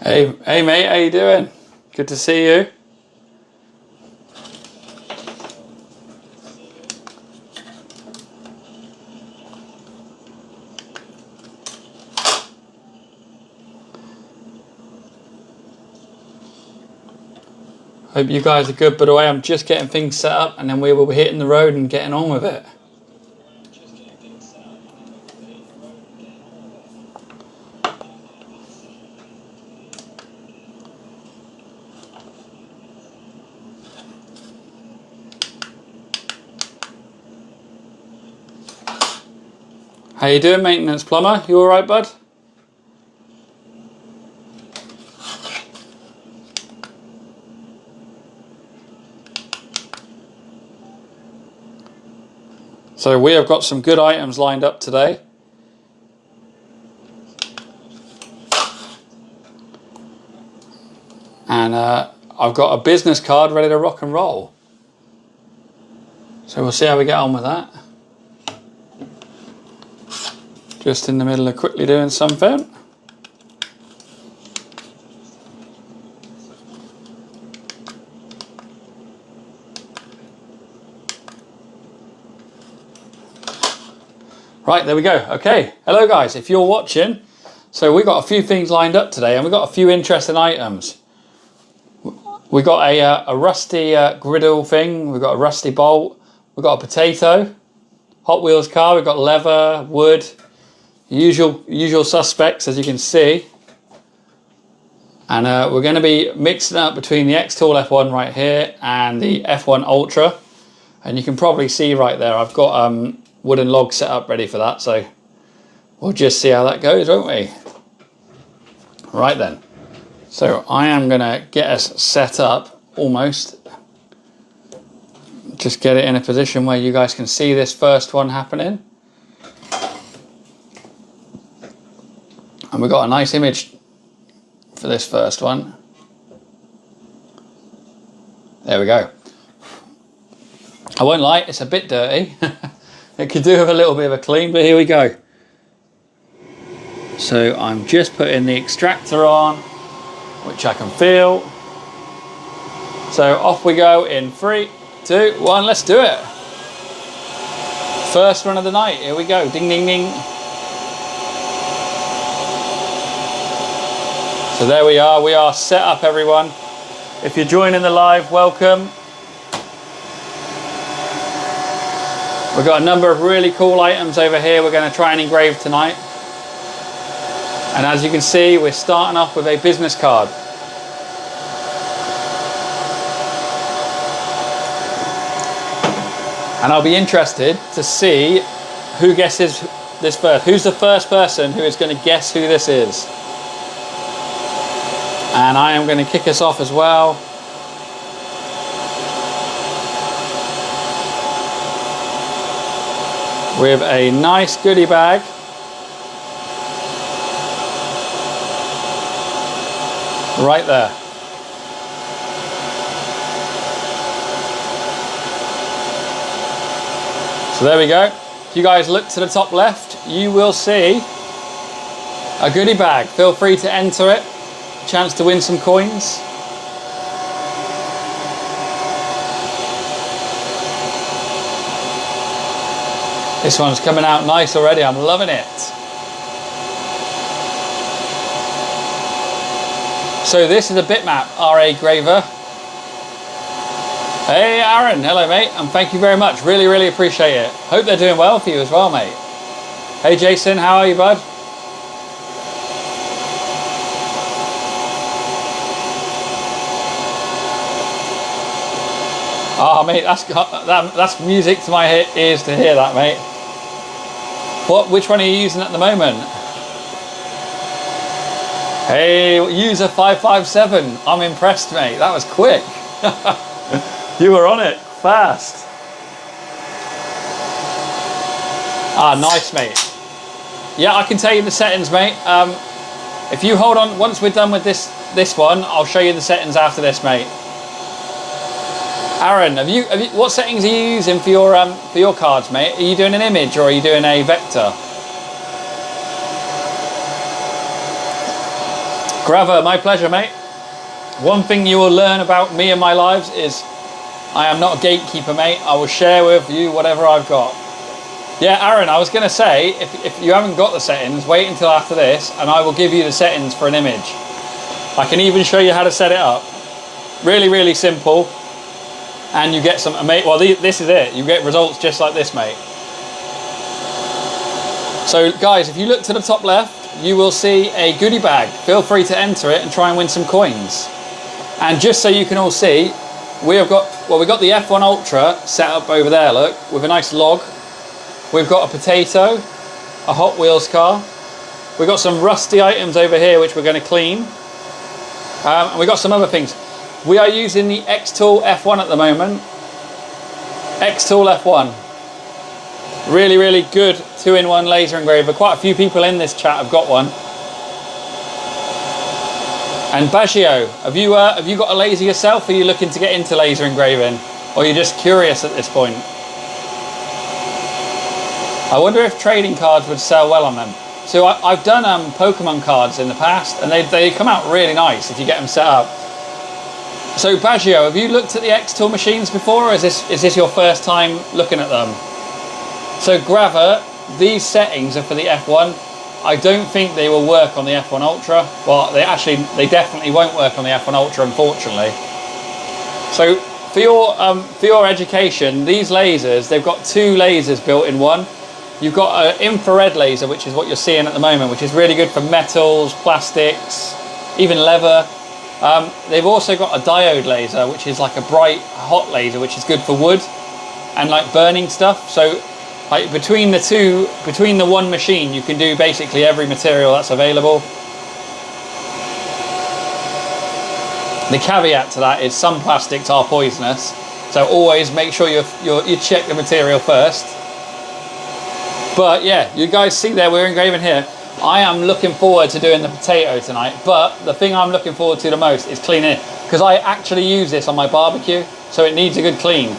Hey mate, how you doing? Good to see you. Hope you guys are good. By the way, I'm just getting things set up and then we will be hitting the road and getting on with it. How you doing, maintenance plumber? You all right, bud? So we have got some good items lined up today. And I've got a business card ready to rock and roll. So we'll see how we get on with that. Just in the middle of quickly doing something. Right, there we go. Okay, hello guys, if you're watching, so we've got a few things lined up today and we've got a few interesting items. We got a rusty griddle thing, we've got a rusty bolt, we've got a potato, Hot Wheels car, we've got leather, wood, usual suspects as you can see. And we're going to be mixing up between the xTool F1 right here and the F1 Ultra. And you can probably see right there, I've got wooden log set up ready for that, so we'll just see how that goes, won't we? Right then, so I am gonna get us set up almost, just get it in a position where you guys can see this first one happening, and we've got a nice image for this first one. There we go. I won't lie, it's a bit dirty. It could do with a little bit of a clean, but here we go. So I'm just putting the extractor on, which I can feel. So off we go in 3, 2, 1, let's do it. First run of the night, here we go, ding, ding, ding. So there we are set up everyone. If you're joining the live, welcome. We've got a number of really cool items over here we're going to try and engrave tonight. And as you can see, we're starting off with a business card. And I'll be interested to see who guesses this first. Who's the first person who is going to guess who this is? And I am going to kick us off as well. With a nice goodie bag. Right there. So there we go. If you guys look to the top left, you will see a goodie bag. Feel free to enter it. Chance to win some coins. This one's coming out nice already, I'm loving it. So this is a bitmap RA graver. Hey Aaron, hello mate, and thank you very much, really appreciate it. Hope they're doing well for you as well, mate. Hey Jason, how are you, bud? Oh mate, that's music to my ears to hear that, mate. Which one are you using at the moment? Hey, user 557. I'm impressed, mate. That was quick. You were on it fast. Ah, nice, mate. Yeah, I can tell you the settings, mate. If you hold on, once we're done with this one, I'll show you the settings after this, mate. Aaron, what settings are you using for your cards, mate? Are you doing an image or are you doing a vector? Grava, my pleasure, mate. One thing you will learn about me and my lives is I am not a gatekeeper, mate. I will share with you whatever I've got. Yeah, Aaron, I was going to say, if you haven't got the settings, wait until after this and I will give you the settings for an image. I can even show you how to set it up. Really, really simple. And you get some amazing, well, this is it. You get results just like this, mate. So guys, if you look to the top left, you will see a goodie bag. Feel free to enter it and try and win some coins. And just so you can all see, we've got the F1 Ultra set up over there, look, with a nice log. We've got a potato, a Hot Wheels car. We've got some rusty items over here which we're going to clean. And we've got some other things. We are using the xTool F1 at the moment. xTool F1. Really, really good 2-in-1 laser engraver. Quite a few people in this chat have got one. And Baggio, have you got a laser yourself? Or are you looking to get into laser engraving? Or are you just curious at this point? I wonder if trading cards would sell well on them. So I've done Pokemon cards in the past, and they come out really nice if you get them set up. So Baggio, have you looked at the xTool machines before, or is this your first time looking at them? So Grava, these settings are for the F1. I don't think they will work on the F1 Ultra. Well, they definitely won't work on the F1 Ultra, unfortunately. So for your education, these lasers, they've got two lasers built in one. You've got an infrared laser, which is what you're seeing at the moment, which is really good for metals, plastics, even leather. They've also got a diode laser, which is like a bright, hot laser, which is good for wood and like burning stuff. So like between the one machine, you can do basically every material that's available. The caveat to that is some plastics are poisonous, so always make sure you check the material first. But yeah, you guys see there, we're engraving here. I am looking forward to doing the potato tonight, but the thing I'm looking forward to the most is cleaning it, because I actually use this on my barbecue, so it needs a good clean.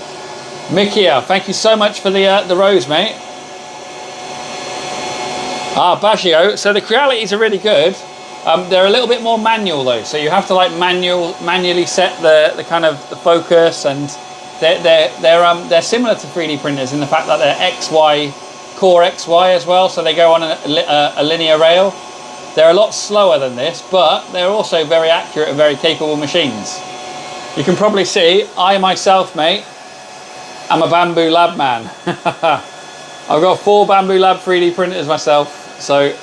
Mikia, thank you so much for the rose, mate. Baggio, so the Crealities are really good. They're a little bit more manual though, so you have to like manually set the kind of the focus, and they're similar to 3D printers in the fact that they're XY, core XY as well, so they go on a linear rail. They're a lot slower than this, but they're also very accurate and very capable machines. You can probably see, I myself, mate, am a Bamboo Lab man. I've got 4 Bamboo Lab 3D printers myself, so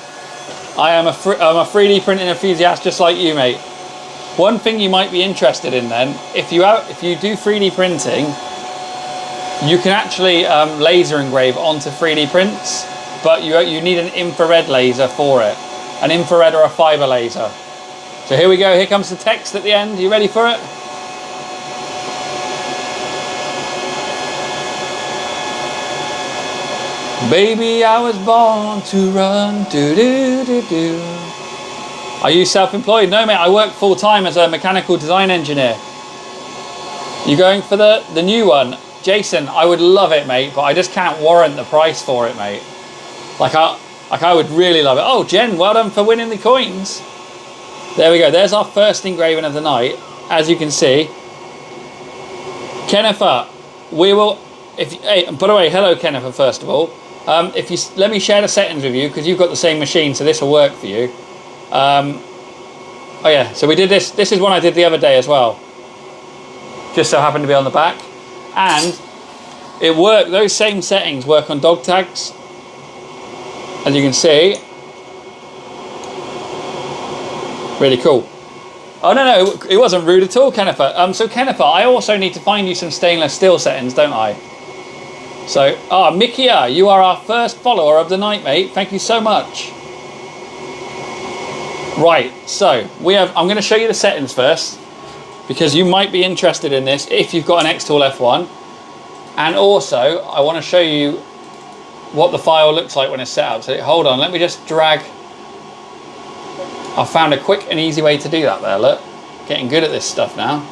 I'm a 3D printing enthusiast just like you, mate. One thing you might be interested in then, if you do 3D printing, you can actually laser engrave onto 3D prints, but you need an infrared laser for it. An infrared or a fiber laser. So here we go, here comes the text at the end. You ready for it? Baby, I was born to run, do-do-do-do. Are you self-employed? No, mate, I work full-time as a mechanical design engineer. You going for the new one? Jason, I would love it, mate, but I just can't warrant the price for it, mate. Like I would really love it. Oh, Jen, well done for winning the coins. There we go. There's our first engraving of the night. As you can see. Kennifer, we will... Hey, by the way, hello, Kennifer, first of all. Let me share the settings with you, because you've got the same machine, so this will work for you. Oh yeah, so we did this. This is one I did the other day as well. Just so happened to be on the back. And it worked, those same settings work on dog tags. As you can see. Really cool. Oh no, it wasn't rude at all, Kennifer. So Kennifer, I also need to find you some stainless steel settings, don't I? So, Mikia, you are our first follower of the night, mate. Thank you so much. Right, so I'm going to show you the settings first, because you might be interested in this if you've got an xTool F1. And also, I want to show you what the file looks like when it's set up. So hold on, let me just drag. I found a quick and easy way to do that there, look. Getting good at this stuff now.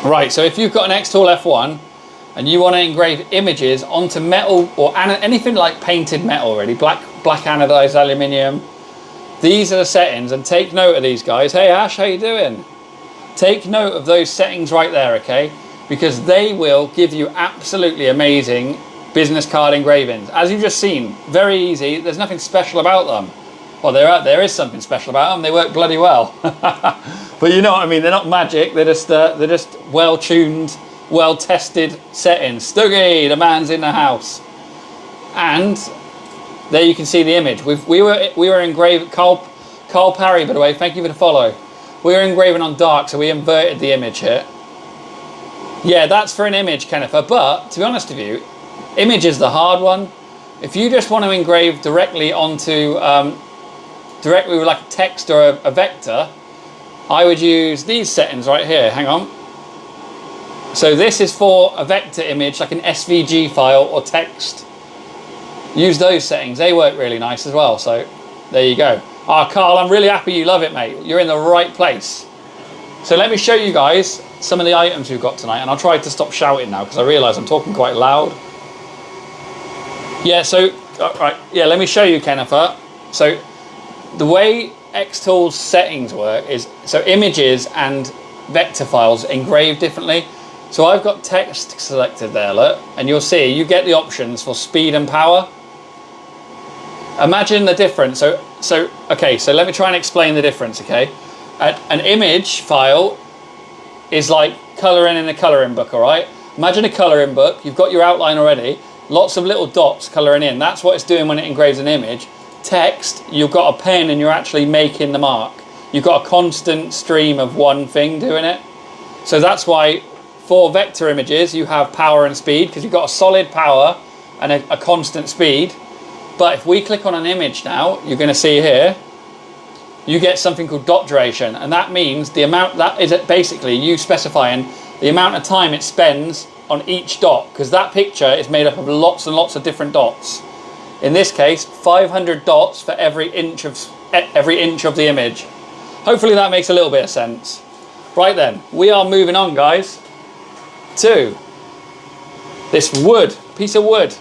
Right, so if you've got an xTool F1 and you want to engrave images onto metal or anything like painted metal, really, black anodized aluminium, These are the settings, and take note of these guys. Hey Ash, how you doing? Take note of those settings right there, okay? Because they will give you absolutely amazing business card engravings. As you've just seen, very easy. There's nothing special about them. Well, there is something special about them. They work bloody well. But you know what I mean. They're not magic. They're just well-tuned, well-tested settings. Stuggy, the man's in the house. And there you can see the image. We were engraving. Carl Parry, by the way. Thank you for the follow. We were engraving on dark, so we inverted the image here. Yeah, that's for an image, Kennifer. But to be honest with you, image is the hard one. If you just want to engrave directly onto, directly with like a text or a vector, I would use these settings right here. Hang on. So this is for a vector image, like an SVG file or text. Use those settings. They work really nice as well. So there you go. Ah, Carl, I'm really happy you love it, mate. You're in the right place. So let me show you guys some of the items we've got tonight, and I'll try to stop shouting now because I realise I'm talking quite loud. Yeah, so, right, yeah, let me show you, Kennifer. So the way xTool's settings work is, so images and vector files engrave differently. So I've got text selected there, look, and you'll see you get the options for speed and power. Imagine the difference. Okay, so let me try and explain the difference, okay? An image file is like colouring in a colouring book, all right? Imagine a colouring book. You've got your outline already. Lots of little dots colouring in. That's what it's doing when it engraves an image. Text, you've got a pen and you're actually making the mark. You've got a constant stream of one thing doing it. So that's why for vector images, you have power and speed because you've got a solid power and a constant speed. But if we click on an image now, you're going to see here, you get something called dot duration, and that means the amount, that is basically you specifying the amount of time it spends on each dot, because that picture is made up of lots and lots of different dots. In this case, 500 dots for every inch of the image. Hopefully that makes a little bit of sense. Right then, we are moving on, guys, to this wood, piece of wood.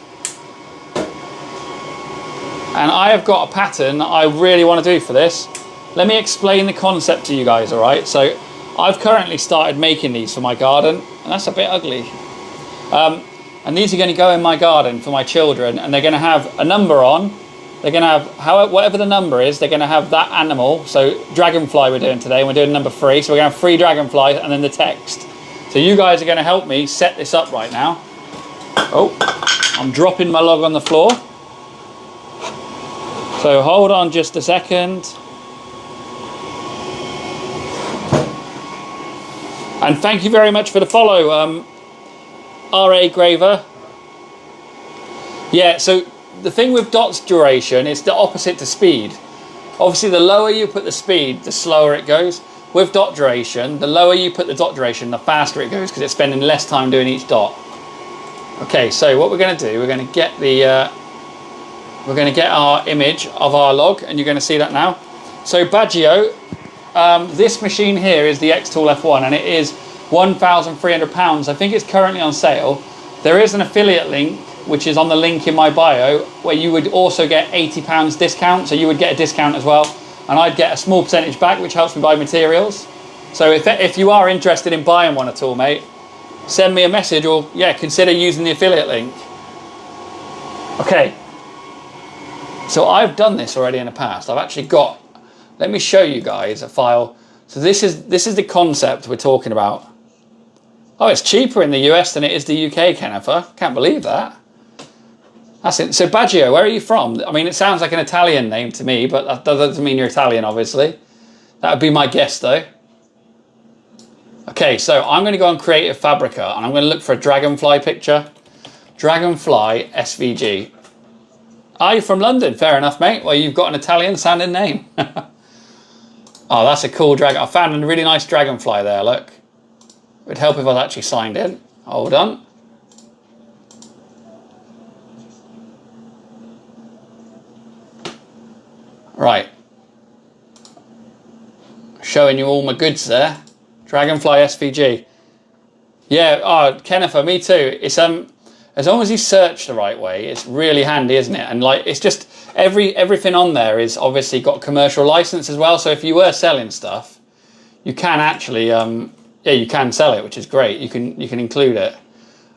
And I have got a pattern that I really want to do for this. Let me explain the concept to you guys, all right? So I've currently started making these for my garden, and that's a bit ugly. And these are going to go in my garden for my children, and they're going to have a number on. They're going to have, whatever the number is, they're going to have that animal. So dragonfly we're doing today, and we're doing number 3. So we're going to have 3 dragonflies and then the text. So you guys are going to help me set this up right now. Oh, I'm dropping my log on the floor. So hold on just a second. And thank you very much for the follow, R.A. Graver. Yeah, so the thing with dots duration is the opposite to speed. Obviously, the lower you put the speed, the slower it goes. With dot duration, the lower you put the dot duration, the faster it goes because it's spending less time doing each dot. Okay, so what we're going to do, we're going to get the... we're going to get our image of our log, and you're going to see that now. So Baggio, this machine here is the xTool F1, and it is £1,300. I think it's currently on sale. There is an affiliate link, which is on the link in my bio, where you would also get £80 discount. So you would get a discount as well, and I'd get a small percentage back, which helps me buy materials. So if you are interested in buying one at all, mate, send me a message, or yeah, consider using the affiliate link. Okay. So I've done this already in the past. I've actually got, let me show you guys a file. So this is the concept we're talking about. Oh, it's cheaper in the US than it is the UK, Kennifer. Can't believe that. That's it. So Baggio, where are you from? I mean, it sounds like an Italian name to me, but that doesn't mean you're Italian, obviously. That would be my guess, though. Okay, so I'm going to go on Creative Fabrica, and I'm going to look for a dragonfly picture. Dragonfly SVG. Are you from London? Fair enough, mate. Well, you've got an Italian-sounding name. Oh, that's a cool dragon. I found a really nice dragonfly there, look. It would help if I was actually signed in. Hold on. Right. Showing you all my goods there. Dragonfly SVG. Yeah, oh, Kennifer, me too. It's as long as you search the right way, it's really handy, isn't it? And like, it's just everything on there is obviously got commercial license as well. So if you were selling stuff, you can actually, yeah, you can sell it, which is great. You can include it.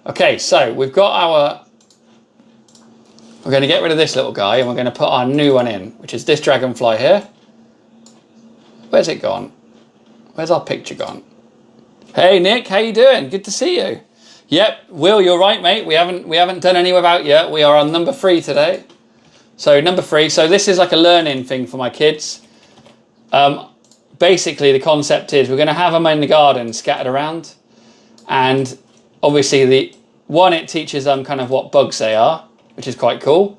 Okay, so we've got our. We're going to get rid of this little guy, and we're going to put our new one in, which is this dragonfly here. Where's it gone? Where's our picture gone? Hey Nick, how you doing? Good to see you. Yep, Will, you're right, mate. We haven't done any without yet. We are on number 3 today. So number 3. So this is like a learning thing for my kids. Basically, the concept is we're going to have them in the garden scattered around, and obviously it teaches them kind of what bugs they are, which is quite cool,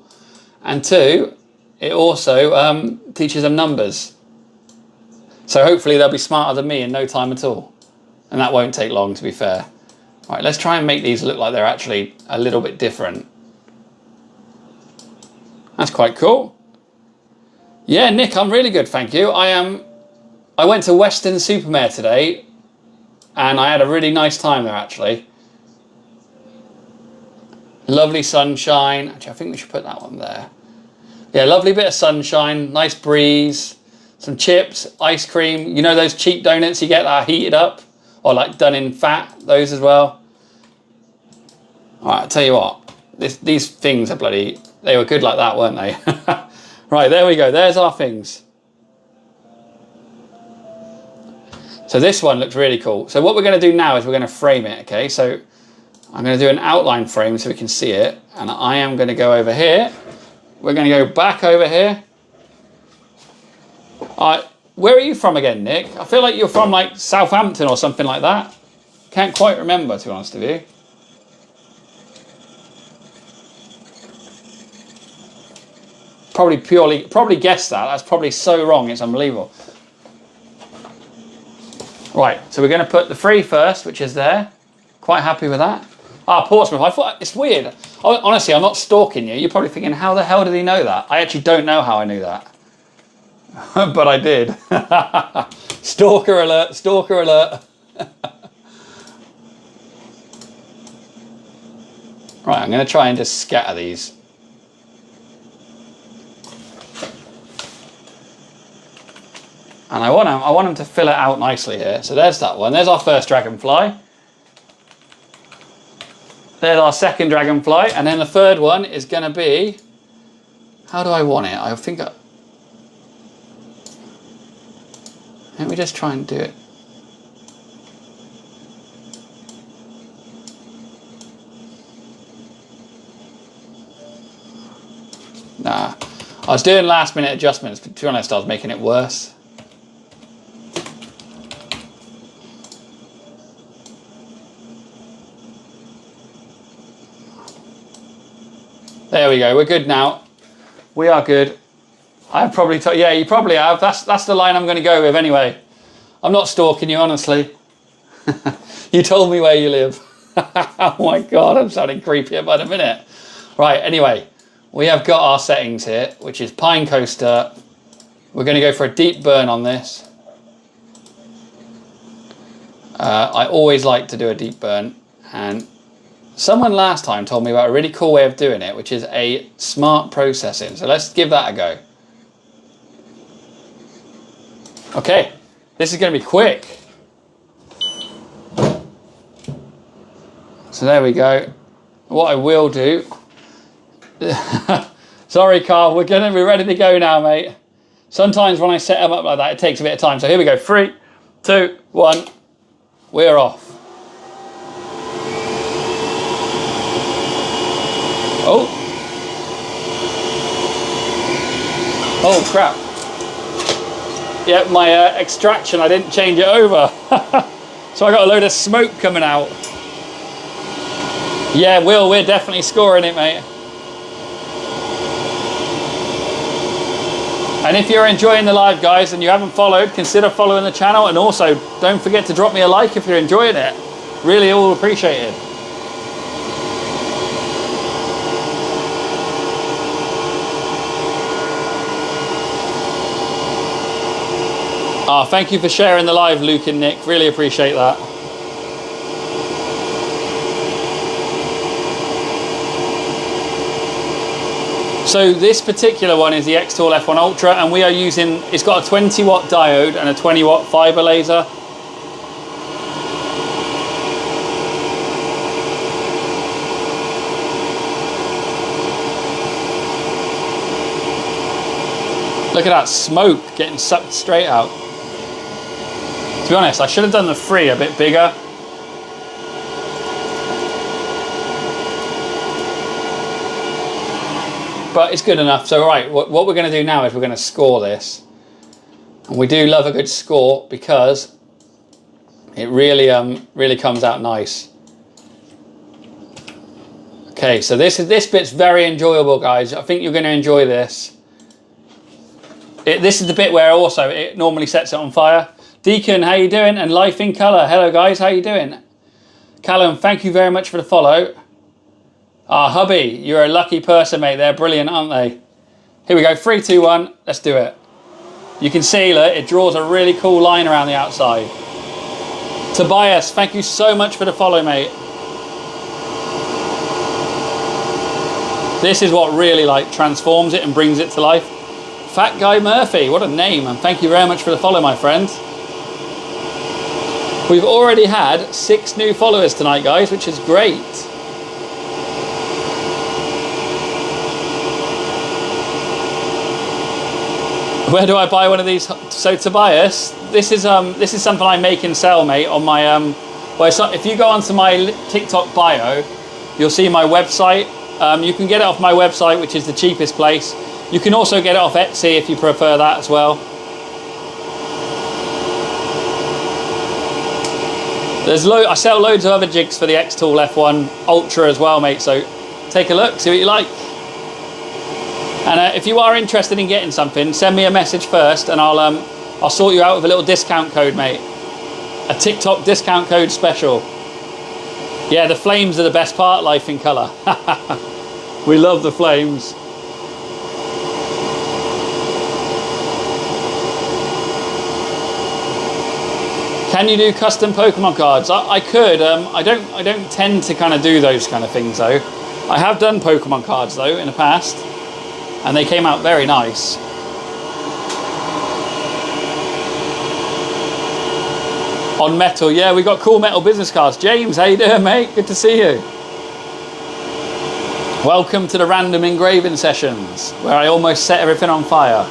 and 2, it also teaches them numbers. So hopefully they'll be smarter than me in no time at all, and that won't take long, to be fair. All right, let's try and make these look like they're actually a little bit different. That's quite cool. Yeah, Nick, I'm really good, thank you. I went to Western Supermare today, and I had a really nice time there, actually. Lovely sunshine. Actually, I think we should put that one there. Yeah, lovely bit of sunshine, nice breeze, some chips, ice cream. You know those cheap donuts you get that are heated up? Or like done in fat, those as well. All right, I'll tell you what. These things are they were good like that, weren't they? Right, there we go. There's our things. So this one looks really cool. So what we're going to do now is we're going to frame it, okay? So I'm going to do an outline frame so we can see it. And I am going to go over here. We're going to go back over here. Where are you from again, Nick? I feel like you're from like Southampton or something like that. Can't quite remember, to be honest with you. Probably guessed that. That's probably so wrong. It's unbelievable. Right, so we're going to put the 3 first, which is there. Quite happy with that. Portsmouth. I thought, it's weird. Honestly, I'm not stalking you. You're probably thinking, how the hell did he know that? I actually don't know how I knew that. But I did. Stalker alert, stalker alert. Right, I'm going to try and just scatter these. And I want them to fill it out nicely here. So there's that one. There's our first dragonfly. There's our second dragonfly. And then the third one is going to be... How do I want it? I think... Let me just try and do it. Nah. I was doing last minute adjustments, but to be honest, I was making it worse. There we go, we're good now. We are good. I've probably yeah, you probably have. That's the line I'm going to go with anyway. I'm not stalking you, honestly. You told me where you live. Oh my God, I'm sounding creepier by the minute. Right, anyway, we have got our settings here, which is Pine Coaster. We're going to go for a deep burn on this. I always like to do a deep burn, and someone last time told me about a really cool way of doing it, which is a smart processing. So let's give that a go. Okay, this is going to be quick. So there we go. What I will do... Sorry, Carl, we're going to be ready to go now, mate. Sometimes when I set them up like that, it takes a bit of time. So here we go. 3, 2, 1. We're off. Oh. Oh, crap. Yeah, my extraction, I didn't change it over. So I got a load of smoke coming out. Yeah, Will, we're definitely scoring it, mate. And if you're enjoying the live, guys, and you haven't followed, consider following the channel. And also, don't forget to drop me a like if you're enjoying it. Really all appreciated. Oh, thank you for sharing the live, Luke and Nick. Really appreciate that. So this particular one is the xTool F1 Ultra, and we are using, it's got a 20 watt diode and a 20 watt fiber laser. Look at that smoke getting sucked straight out. To be honest, I should have done the 3 a bit bigger. But it's good enough. So right, what we're going to do now is we're going to score this. And we do love a good score because it really comes out nice. Okay, so this bit's very enjoyable, guys. I think you're going to enjoy this. This is the bit where also it normally sets it on fire. Deacon, how you doing? And Life in Colour. Hello guys, how you doing? Callum, thank you very much for the follow. Ah, hubby, you're a lucky person, mate. They're brilliant, aren't they? Here we go, 3, 2, 1, let's do it. You can see, look, it draws a really cool line around the outside. Tobias, thank you so much for the follow, mate. This is what really like transforms it and brings it to life. Fat Guy Murphy, what a name, and thank you very much for the follow, my friend. We've already had 6 new followers tonight, guys, which is great. Where do I buy one of these? So Tobias, this is something I make and sell, mate, on my well, so if you go onto my TikTok bio, you'll see my website. You can get it off my website, which is the cheapest place. You can also get it off Etsy if you prefer that as well. I sell loads of other jigs for the xTool F1 Ultra as well, mate, so take a look, see what you like. And if you are interested in getting something, send me a message first and I'll sort you out with a little discount code, mate. A TikTok discount code special. Yeah, the flames are the best part, Life in Colour. We love the flames. Can you do custom Pokemon cards? I could. I don't tend to kind of do those kind of things though. I have done Pokemon cards though in the past, and they came out very nice. On metal, yeah, we got cool metal business cards. James, how you doing, mate? Good to see you. Welcome to the random engraving sessions, where I almost set everything on fire.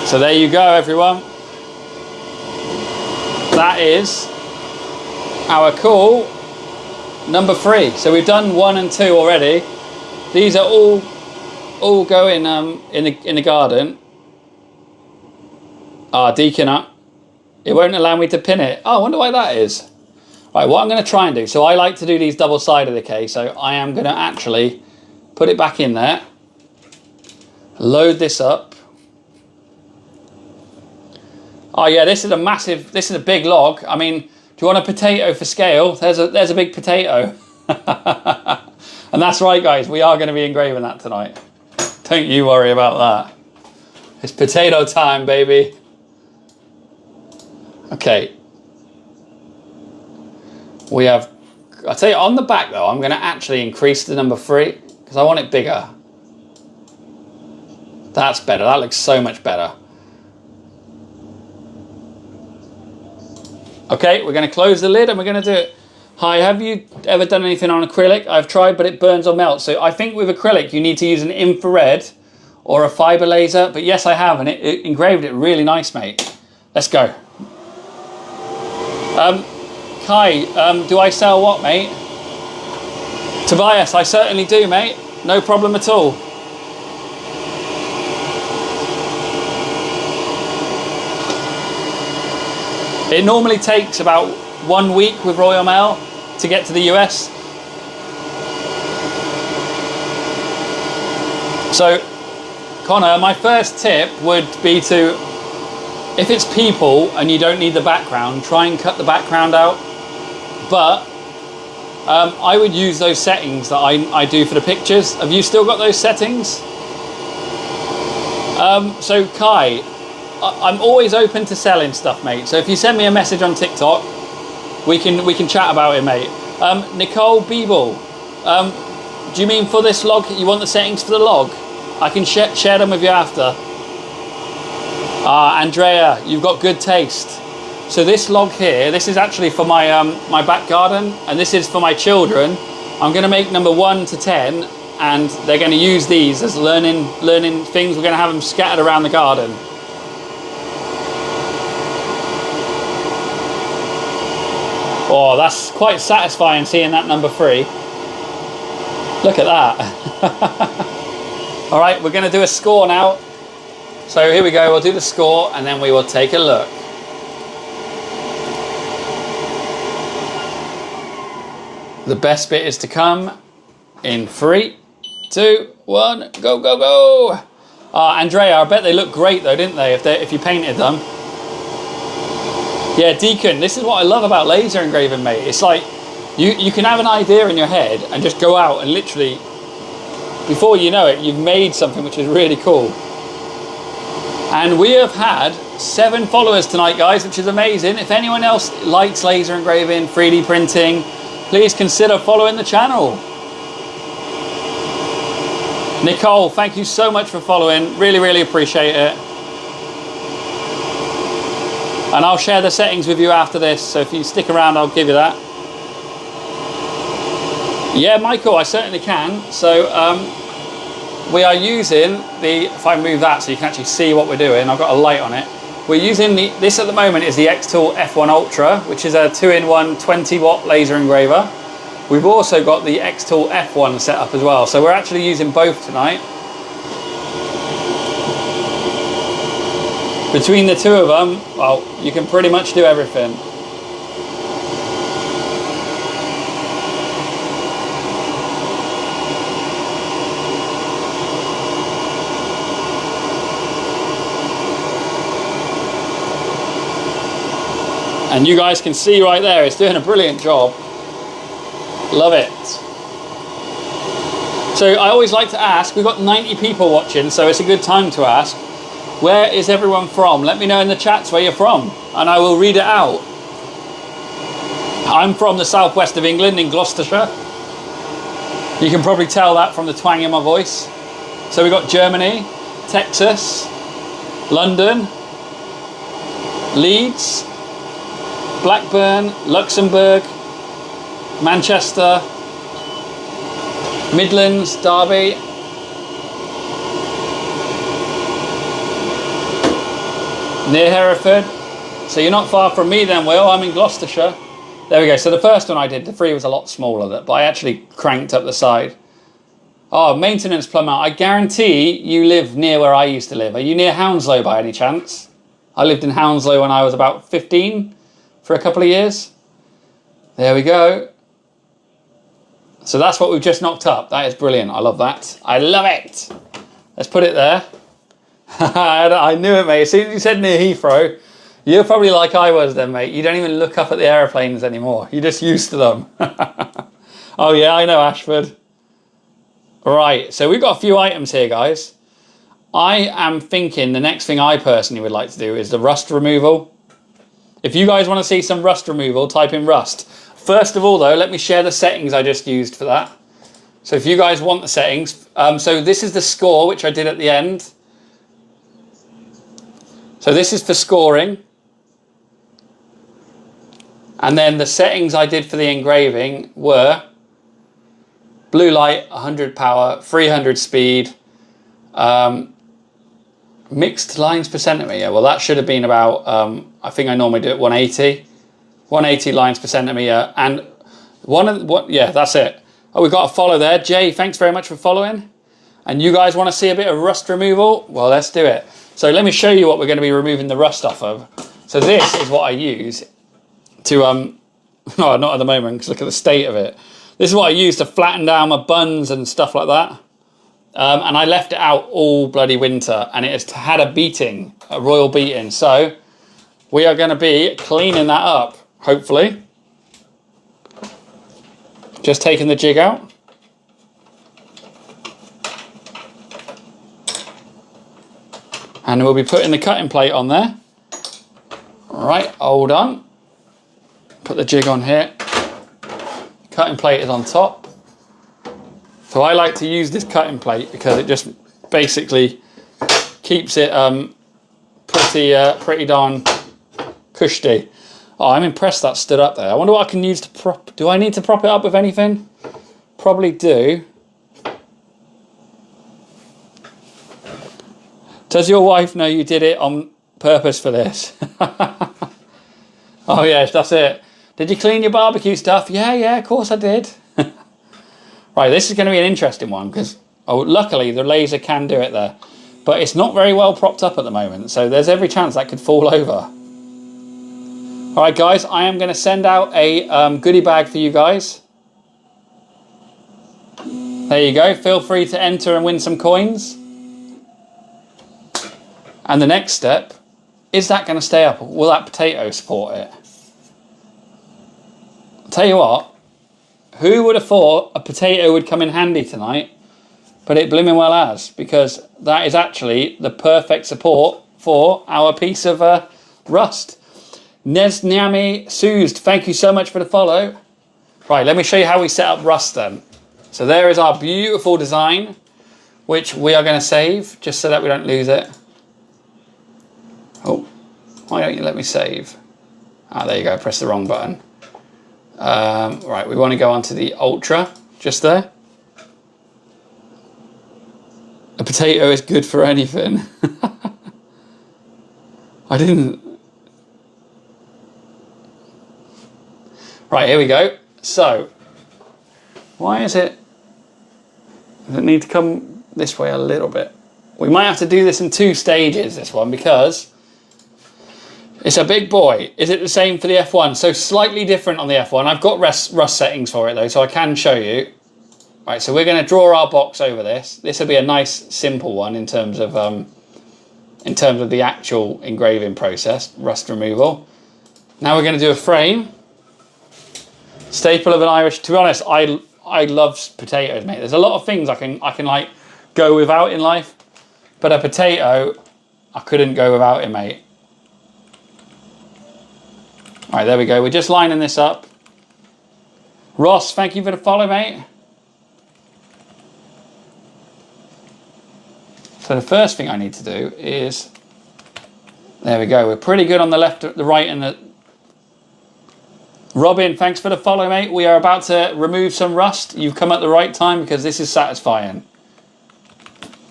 So there you go, everyone. That is our cool number 3. So we've done 1 and 2 already. These are all going in the garden. Ah, Deacon up. It won't allow me to pin it. Oh, I wonder why that is. Right, what I'm going to try and do. So I like to do these double-sided, okay? So I am going to actually put it back in there. Load this up. Oh yeah, this is a big log. I mean, do you want a potato for scale? There's a big potato. And that's right, guys, we are going to be engraving that tonight. Don't you worry about that. It's potato time, baby. Okay. We have, I'll tell you, on the back though, I'm going to actually increase the number 3 because I want it bigger. That's better. That looks so much better. Okay, we're going to close the lid and we're going to do it. Hi, have you ever done anything on acrylic? I've tried, but it burns or melts. So I think with acrylic, you need to use an infrared or a fiber laser. But yes, I have, and it engraved it really nice, mate. Let's go. Kai, do I sell what, mate? Tobias, I certainly do, mate. No problem at all. It normally takes about 1 week with Royal Mail to get to the US. So, Connor, my first tip would be to, if it's people and you don't need the background, try and cut the background out. But I would use those settings that I do for the pictures. Have you still got those settings? So Kai, I'm always open to selling stuff, mate. So if you send me a message on TikTok, we can chat about it, mate. Nicole Beeble, do you mean for this log? You want the settings for the log? I can share them with you after. Andrea, you've got good taste. So this log here, this is actually for my my back garden, and this is for my children. I'm going to make number 1 to 10, and they're going to use these as learning things. We're going to have them scattered around the garden. Oh, that's quite satisfying seeing that number 3. Look at that. All right, we're going to do a score now. So here we go, we'll do the score and then we will take a look. The best bit is to come in 3, 2, 1, go, go, go. Andrea, I bet they look great though, didn't they, if you painted them? Yeah, Deacon, this is what I love about laser engraving, mate. It's like, you can have an idea in your head and just go out and literally, before you know it, you've made something which is really cool. And we have had 7 followers tonight, guys, which is amazing. If anyone else likes laser engraving, 3D printing, please consider following the channel. Nicole, thank you so much for following. Really, really appreciate it. And I'll share the settings with you after this, so if you stick around, I'll give you that. Yeah, Michael, I certainly can. So we are using the, if I move that so you can actually see what we're doing, I've got a light on it. We're using this at the moment is the xTool F1 Ultra, which is a 2-in-1 20-watt laser engraver. We've also got the xTool F1 set up as well. So we're actually using both tonight. Between the two of them, well, you can pretty much do everything. And you guys can see right there, it's doing a brilliant job. Love it. So I always like to ask, we've got 90 people watching, so it's a good time to ask, where is everyone from? Let me know in the chats where you're from, and I will read it out. I'm from the southwest of England, in Gloucestershire. You can probably tell that from the twang in my voice. So we've got Germany, Texas, London, Leeds, Blackburn, Luxembourg, Manchester, Midlands, Derby, near Hereford. So you're not far from me then, Will. I'm in Gloucestershire. There we go. So the first one I did, the 3 was a lot smaller, but I actually cranked up the side. Oh, maintenance plumber. I guarantee you live near where I used to live. Are you near Hounslow by any chance? I lived in Hounslow when I was about 15 for a couple of years. There we go. So that's what we've just knocked up. That is brilliant. I love that. I love it. Let's put it there. I knew it, mate. As soon as you said near Heathrow, you're probably like I was then, mate. You don't even look up at the aeroplanes anymore. You're just used to them. Oh, yeah, I know, Ashford. Right, so we've got a few items here, guys. I am thinking the next thing I personally would like to do is the rust removal. If you guys want to see some rust removal, type in rust. First of all, though, let me share the settings I just used for that. So if you guys want the settings, so this is the score, which I did at the end. So this is for scoring. And then the settings I did for the engraving were blue light, 100 power, 300 speed, mixed lines per centimetre. Well, that should have been about, I think I normally do it 180. 180 lines per centimetre. And yeah, that's it. Oh, we've got a follow there. Jay, thanks very much for following. And you guys want to see a bit of rust removal? Well, let's do it. So let me show you what we're going to be removing the rust off of. So this is what I use to, no, not at the moment, because look at the state of it. This is what I use to flatten down my buns and stuff like that. And I left it out all bloody winter, and it has had a beating, a royal beating. So we are going to be cleaning that up, hopefully. Just taking the jig out. And we'll be putting the cutting plate on there. Right, hold on. Put the jig on here. Cutting plate is on top. So I like to use this cutting plate because it just basically keeps it pretty darn cushy. Oh, I'm impressed that stood up there. I wonder what I can use to prop. Do I need to prop it up with anything? Probably do. Does your wife know you did it on purpose for this? Oh yes, that's it. Did you clean your barbecue stuff? Yeah, of course I did. Right, this is going to be an interesting one because, luckily the laser can do it there. But it's not very well propped up at the moment, so there's every chance that could fall over. Alright guys, I am going to send out a goodie bag for you guys. There you go, feel free to enter and win some coins. And the next step, is that going to stay up? Will that potato support it? I'll tell you what, who would have thought a potato would come in handy tonight? But it blooming well has, because that is actually the perfect support for our piece of rust. Nesnyami Soozed, thank you so much for the follow. Right, let me show you how we set up rust then. So there is our beautiful design, which we are going to save, just so that we don't lose it. Oh, why don't you let me save? Ah, there you go, press the wrong button. Right, we want to go on to the Ultra, just there. A potato is good for anything. I didn't... Right, here we go. So, why is it... Does it need to come this way a little bit? We might have to do this in 2 stages, this one, because it's a big boy. Is it the same for the F1? So slightly different on the F1. I've got rust settings for it though, so I can show you. Right, so we're going to draw our box over this. This will be a nice, simple one in terms of the actual engraving process, rust removal. Now we're going to do a frame. Staple of an Irish. To be honest, I love potatoes, mate. There's a lot of things I can like go without in life, but a potato, I couldn't go without it, mate. All right, there we go. We're just lining this up. Ross, thank you for the follow, mate. So the first thing I need to do is, there we go. We're pretty good on the left, the right, and the... Robin, thanks for the follow, mate. We are about to remove some rust. You've come at the right time because this is satisfying.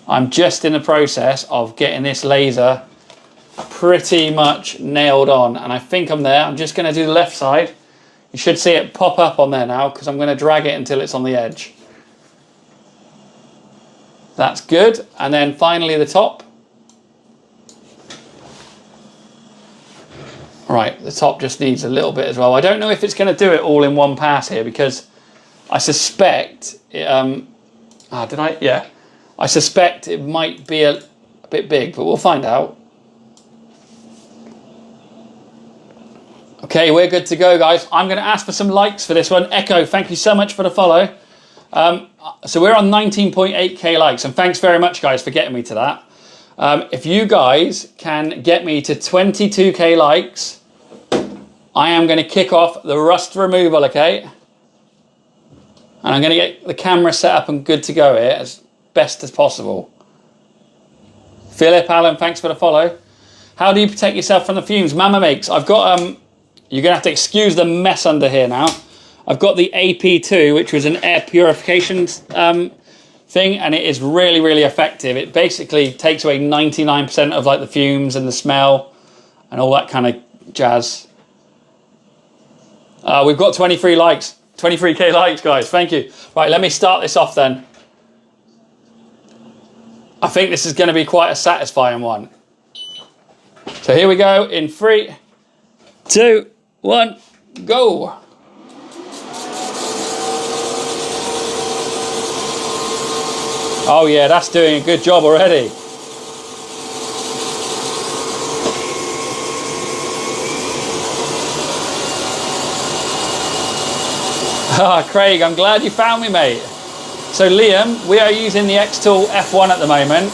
I'm just in the process of getting this laser pretty much nailed on, and I think I'm there. I'm just going to do the left side. You should see it pop up on there now because I'm going to drag it until it's on the edge. That's good. And then finally the top. Right, the top just needs a little bit as well. I don't know if it's going to do it all in one pass here because I suspect it, Yeah. I suspect it might be a bit big, but we'll find out. Okay, we're good to go, guys. I'm going to ask for some likes for this one. Echo, thank you so much for the follow. So we're on 19.8k likes, and thanks very much, guys, for getting me to that. If you guys can get me to 22k likes, I am going to kick off the rust removal, okay? And I'm going to get the camera set up and good to go here as best as possible. Philip Allen, thanks for the follow. How do you protect yourself from the fumes? Mama Makes, I've got, you're going to have to excuse the mess under here now. I've got the AP2, which was an air purification thing, and it is really, really effective. It basically takes away 99% of like the fumes and the smell and all that kind of jazz. We've got 23 likes, 23k likes, guys. Thank you. Right, let me start this off then. I think this is going to be quite a satisfying one. So here we go in 3, 2, 1, go. Oh yeah, that's doing a good job already. Ah, Craig, I'm glad you found me, mate. So Liam, we are using the xTool F1 at the moment,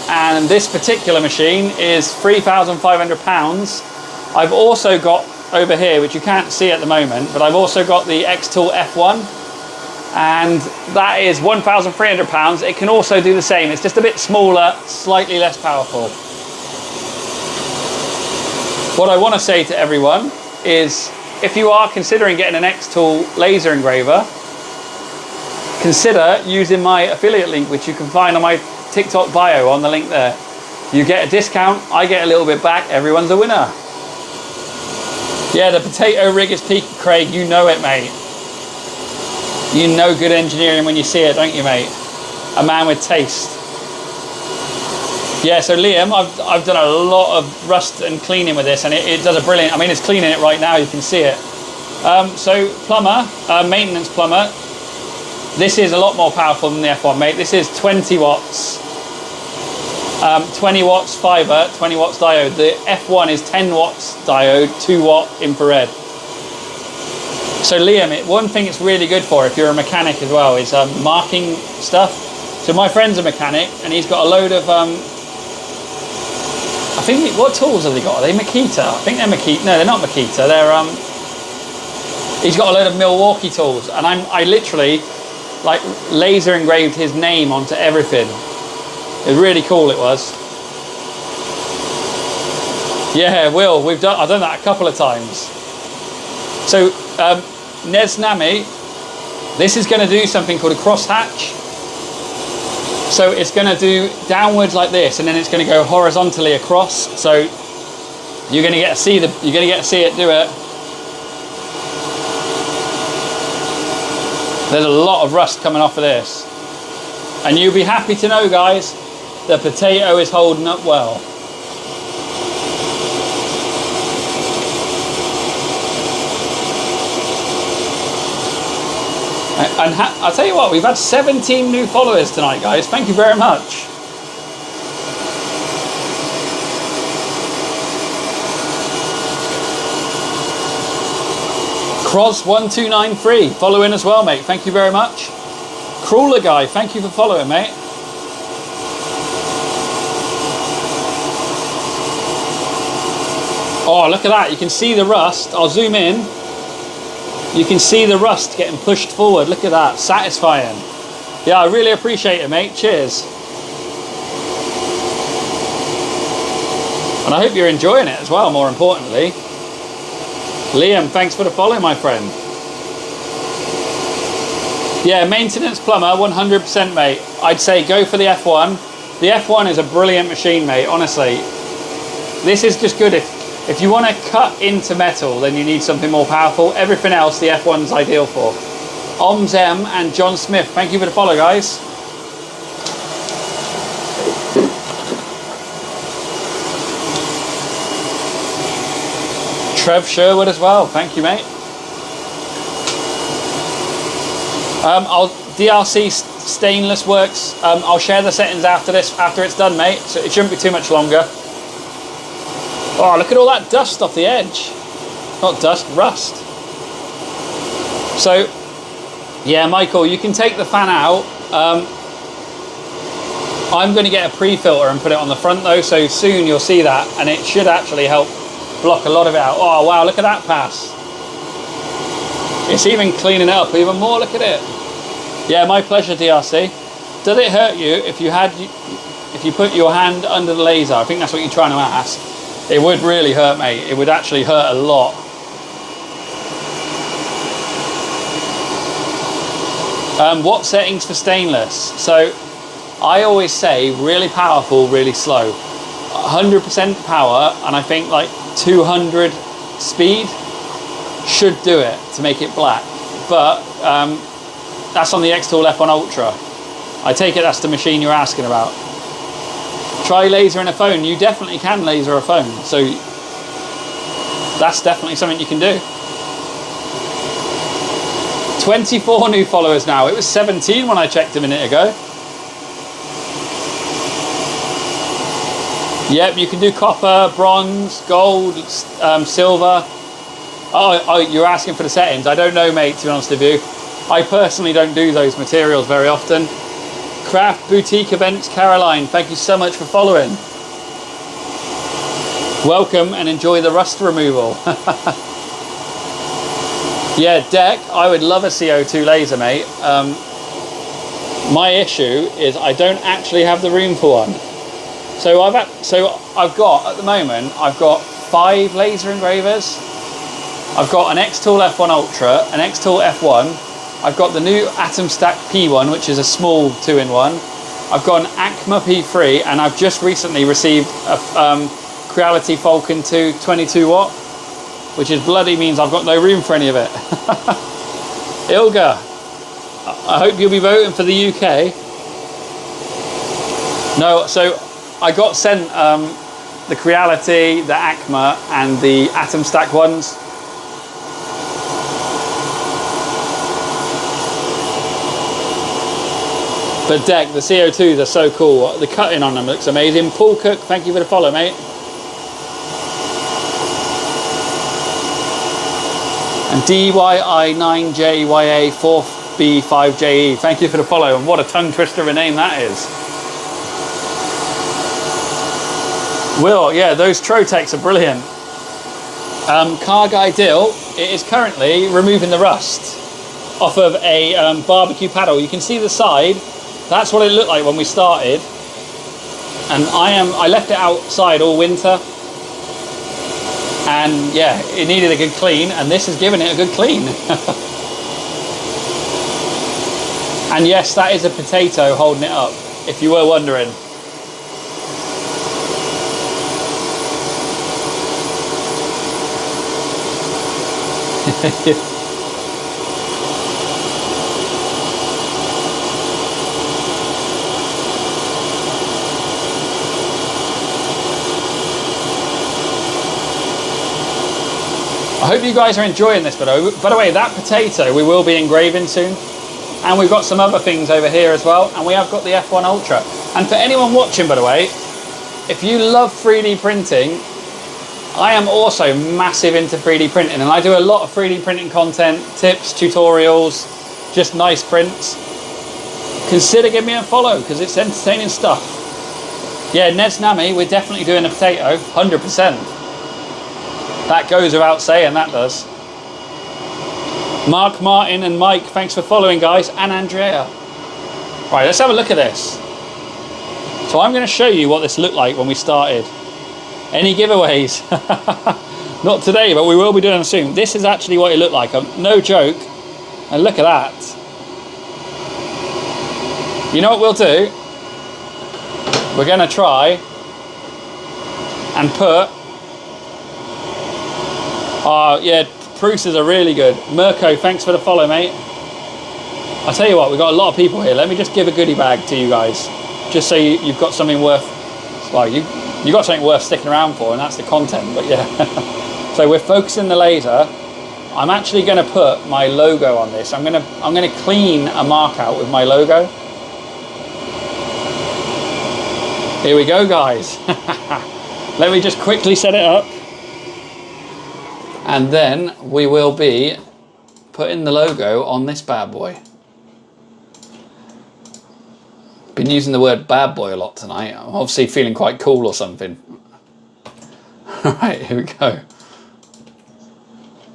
and this particular machine is £3,500. I've also got over here, which you can't see at the moment, but I've also got the xTool F1, and that is £1,300. It can also do the same. It's just a bit smaller, slightly less powerful. What I want to say to everyone is, if you are considering getting an xTool laser engraver, consider using my affiliate link, which you can find on my TikTok bio on the link there. You get a discount, I get a little bit back, everyone's a winner. Yeah, the potato rig is peak, Craig, you know it, mate. You know good engineering when you see it, don't you, mate? A man with taste. Yeah, so Liam, I've done a lot of rust and cleaning with this, and it does a brilliant, I mean, it's cleaning it right now, you can see it. So plumber, maintenance plumber, this is a lot more powerful than the F1, mate. This is 20 watts. 20 watts fiber, 20 watts diode. The F1 is 10 watts diode, 2 watt infrared. So Liam, one thing it's really good for if you're a mechanic as well is marking stuff. So my friend's a mechanic and he's got a load of, I think, what tools have they got? Are they Makita? I think they're Makita. No, they're not Makita. They're, he's got a load of Milwaukee tools, and I literally like laser engraved his name onto everything. It was really cool, it was. Yeah, Will, I've done that a couple of times. So, Nesnami, this is going to do something called a crosshatch. So it's going to do downwards like this, and then it's going to go horizontally across. So you're going to get to see it do it. There's a lot of rust coming off of this, and you'll be happy to know, guys, the potato is holding up well. And I'll tell you what, we've had 17 new followers tonight, guys. Thank you very much. Cross1293 following as well, mate. Thank you very much. Crawler guy, thank you for following, mate. Oh, look at that. You can see the rust. I'll zoom in. You can see the rust getting pushed forward. Look at that. Satisfying. Yeah, I really appreciate it, mate. Cheers. And I hope you're enjoying it as well, more importantly. Liam, thanks for the follow, my friend. Yeah, maintenance plumber, 100%, mate. I'd say go for the F1. The F1 is a brilliant machine, mate, honestly. This is just good if you want to cut into metal, then you need something more powerful. Everything else, the F1's ideal for. Oms M and John Smith, thank you for the follow, guys. Trev Sherwood as well, thank you, mate. DRC Stainless Works. I'll share the settings after it's done, mate. So it shouldn't be too much longer. Oh, look at all that dust off the edge. Not dust, rust. So, yeah, Michael, you can take the fan out. I'm going to get a pre-filter and put it on the front though, so soon you'll see that, and it should actually help block a lot of it out. Oh, wow, look at that pass. It's even cleaning it up even more, look at it. Yeah, my pleasure, DRC. Does it hurt you if you put your hand under the laser? I think that's what you're trying to ask. It would really hurt, mate. It would actually hurt a lot. What settings for stainless? So I always say really powerful, really slow. 100% power, and I think like 200 speed should do it to make it black. But that's on the xTool F1 Ultra. I take it that's the machine you're asking about. Try laser in a phone. You definitely can laser a phone, so that's definitely something you can do. 24 new followers now. It was 17 when I checked a minute ago. Yep, you can do copper, bronze, gold, silver. Oh, you're asking for the settings. I don't know, mate, to be honest with you. I personally don't do those materials very often. Craft Boutique Events Caroline, thank you so much for following. Welcome and enjoy the rust removal. Yeah, Deck, I would love a CO2 laser, mate. My issue is I don't actually have the room for one. So I've got, at the moment, I've got 5 laser engravers. I've got an xTool F1 Ultra, an xTool F1. I've got the new Atom Stack P1, which is a small 2-in-1. I've got an Acma P3, and I've just recently received a Creality Falcon 2 22 watt, which is bloody means I've got no room for any of it. Ilga, I hope you'll be voting for the UK. No, so I got sent the Creality, the Acma, and the Atom Stack ones. But Deck, the CO2s are so cool. The cutting on them looks amazing. Paul Cook, thank you for the follow, mate. And DYI9JYA4B5JE, thank you for the follow. And what a tongue twister of a name that is. Will, yeah, those Trotex are brilliant. Car Guy Dill, it is currently removing the rust off of a barbecue paddle. You can see the side. That's what it looked like when we started. And I left it outside all winter. And yeah, it needed a good clean, and this has given it a good clean. And yes, that is a potato holding it up, if you were wondering. I hope you guys are enjoying this video. By the way, that potato we will be engraving soon. And we've got some other things over here as well. And we have got the F1 Ultra. And for anyone watching, by the way, if you love 3D printing, I am also massive into 3D printing. And I do a lot of 3D printing content, tips, tutorials, just nice prints. Consider giving me a follow because it's entertaining stuff. Yeah, Ned's Nami, we're definitely doing a potato, 100%. That goes without saying, that does. Mark, Martin and Mike, thanks for following, guys, and Andrea. Right, let's have a look at this. So I'm going to show you what this looked like when we started. Any giveaways? Not today, but we will be doing them soon. This is actually what it looked like, no joke. And look at that. You know what we'll do? We're going to try and put... yeah, Pruses are really good. Mirko, thanks for the follow, mate. I'll tell you what, we've got a lot of people here. Let me just give a goodie bag to you guys. Just so you've got something worth... Well, you've got something worth sticking around for, and that's the content, but yeah. So we're focusing the laser. I'm actually going to put my logo on this. I'm going to clean a mark out with my logo. Here we go, guys. Let me just quickly set it up. And then we will be putting the logo on this bad boy. Been using the word bad boy a lot tonight. I'm obviously feeling quite cool or something. Alright, here we go.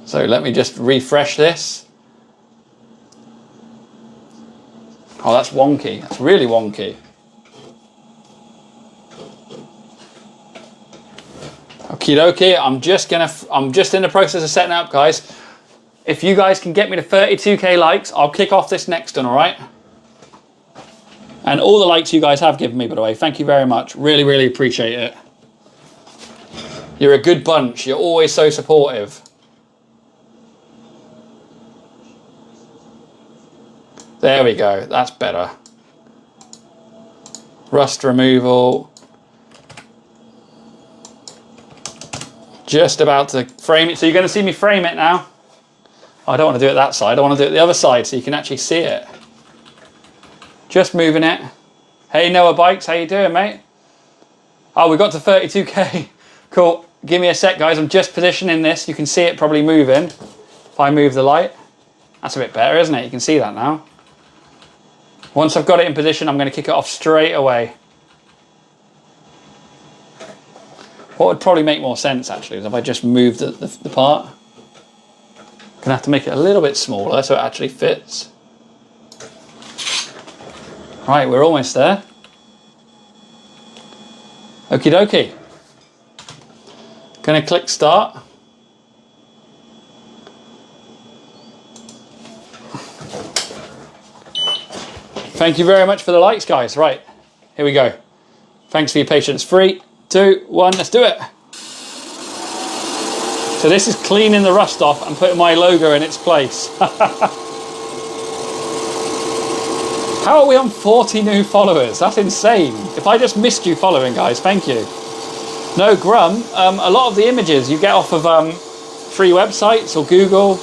So let me just refresh this. Oh, that's wonky. That's really wonky. Okie dokie, I'm just in the process of setting up, guys. If you guys can get me to 32k likes, I'll kick off this next one, alright? And all the likes you guys have given me, by the way, thank you very much. Really, really appreciate it. You're a good bunch. You're always so supportive. There we go, that's better. Rust removal. Just about to frame it. So you're going to see me frame it now. Oh, I don't want to do it that side. I want to do it the other side so you can actually see it. Just moving it. Hey Noah Bikes, how you doing, mate? Oh, we got to 32k. Cool. Give me a sec, guys. I'm just positioning this. You can see it probably moving if I move the light. That's a bit better, isn't it? You can see that now. Once I've got it in position, I'm going to kick it off straight away. What would probably make more sense, actually, is if I just moved the part. Gonna have to make it a little bit smaller so it actually fits. Right, we're almost there. Okie dokie. Gonna click start. Thank you very much for the likes, guys. Right, here we go. Thanks for your patience. 3, 2, 1, let's do it. So this is cleaning the rust off and putting my logo in its place. How are we on 40 new followers? That's insane. If I just missed you following, guys, thank you. No, Grum, a lot of the images you get off of free websites or Google.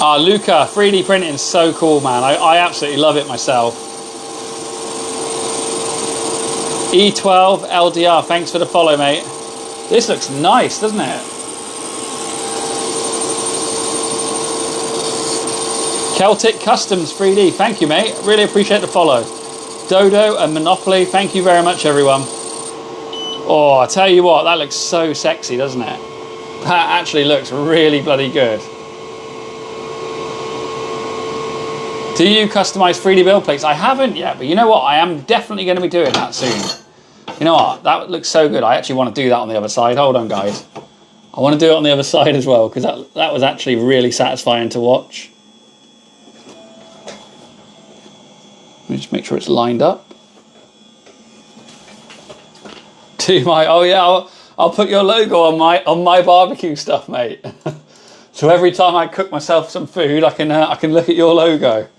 Ah, Luca, 3D printing is so cool, man. I absolutely love it myself. E12 LDR, thanks for the follow, mate. This looks nice, doesn't it? Celtic Customs 3D, thank you, mate. Really appreciate the follow. Dodo and Monopoly, thank you very much, everyone. Oh, I tell you what, that looks so sexy, doesn't it? That actually looks really bloody good. Do you customize 3D build plates? I haven't yet, but you know what? I am definitely going to be doing that soon. You know what? That looks so good. I actually want to do that on the other side. Hold on, guys. I want to do it on the other side as well, because that was actually really satisfying to watch. Let me just make sure it's lined up. Oh yeah, I'll put your logo on my barbecue stuff, mate. So every time I cook myself some food, I can look at your logo.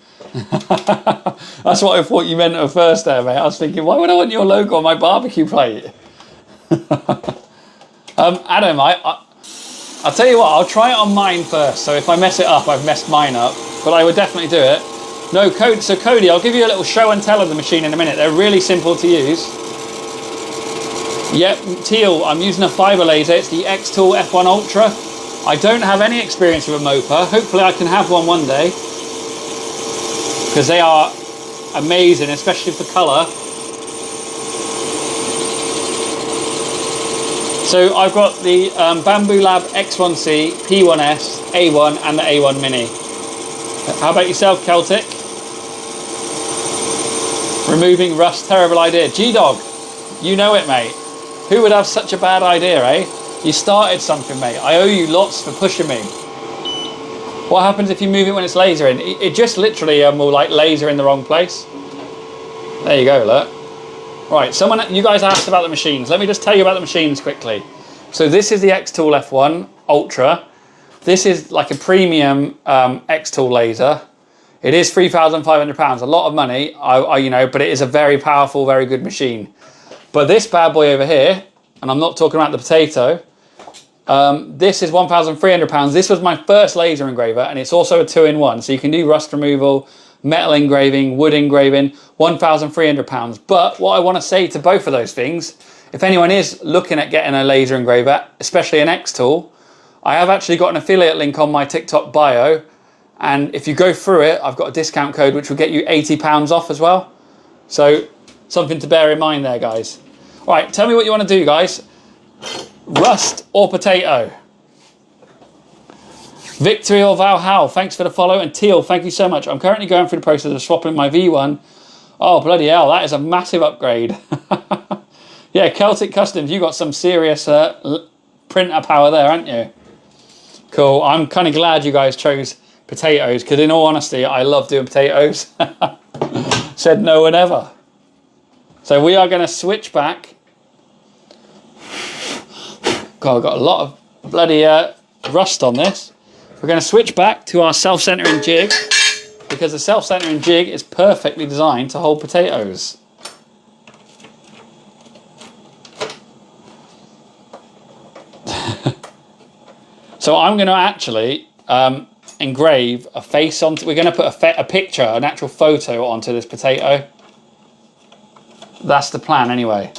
That's what I thought you meant at first there, mate. I was thinking, why would I want your logo on my barbecue plate? Adam, I'll tell you what, I'll try it on mine first. So if I mess it up, I've messed mine up. But I would definitely do it. No, so Cody, I'll give you a little show and tell of the machine in a minute. They're really simple to use. Yep, Teal, I'm using a fibre laser. It's the xTool F1 Ultra. I don't have any experience with a moper. Hopefully I can have one day. Because they are amazing, especially for colour. So I've got the Bamboo Lab X1C, P1S, A1 and the A1 Mini. How about yourself, Celtic? Removing rust, terrible idea. G-Dog, you know it, mate. Who would have such a bad idea, eh? You started something, mate. I owe you lots for pushing me. What happens if you move it when it's lasering? It just literally will like laser in the wrong place. There you go, look. Right, you guys asked about the machines. Let me just tell you about the machines quickly. So this is the xTool F1 Ultra. This is like a premium xTool laser. It is £3,500, a lot of money, you know, but it is a very powerful, very good machine. But this bad boy over here, and I'm not talking about the potato, this is £1,300. This was my first laser engraver, and it's also a 2-in-1. So you can do rust removal, metal engraving, wood engraving, £1,300. But what I want to say to both of those things, if anyone is looking at getting a laser engraver, especially an xTool, I have actually got an affiliate link on my TikTok bio. And if you go through it, I've got a discount code which will get you £80 off as well. So something to bear in mind there, guys. All right, tell me what you want to do, guys. Rust or potato? Victory or Valhalla, thanks for the follow. And Teal, thank you so much. I'm currently going through the process of swapping my V1. Oh, bloody hell, that is a massive upgrade. Yeah, Celtic Customs, you got some serious printer power there, aren't you? Cool, I'm kind of glad you guys chose potatoes, because in all honesty, I love doing potatoes. Said no one ever. So we are going to switch back. God, I've got a lot of bloody rust on this. We're going to switch back to our self-centering jig, because the self-centering jig is perfectly designed to hold potatoes. So I'm going to actually engrave a face onto, we're going to put a picture, an actual photo onto this potato. That's the plan anyway.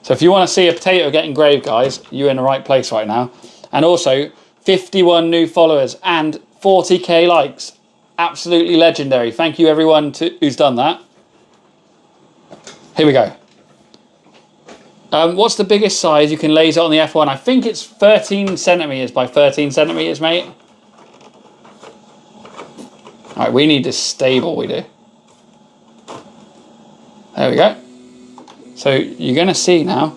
So if you want to see a potato get engraved, guys, you're in the right place right now. And also 51 new followers and 40k likes. Absolutely legendary. Thank you everyone who's done that. Here we go. What's the biggest size you can laser on the F1? I think it's 13 centimeters by 13 centimeters, mate. All right, we need this stable, we do. There we go. So you're going to see now.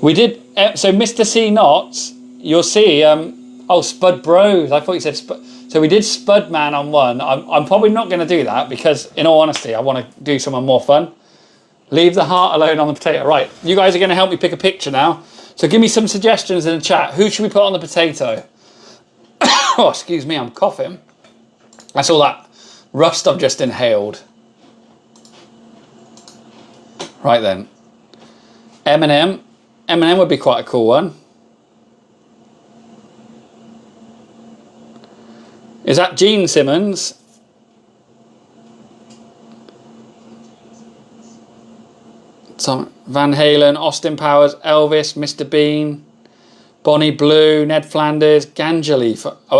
We did, so Mr. C Knots, you'll see, oh, Spud Bros. I thought you said Spud. So we did Spud Man on one. I'm probably not going to do that because, in all honesty, I want to do something more fun. Leave the heart alone on the potato. Right, you guys are going to help me pick a picture now. So give me some suggestions in the chat. Who should we put on the potato? Oh, excuse me, I'm coughing. That's all that rust I've just inhaled. Right then. Eminem. Eminem would be quite a cool one. Is that Gene Simmons? Some Van Halen, Austin Powers, Elvis, Mr. Bean, Bonnie Blue, Ned Flanders, Gangeli. I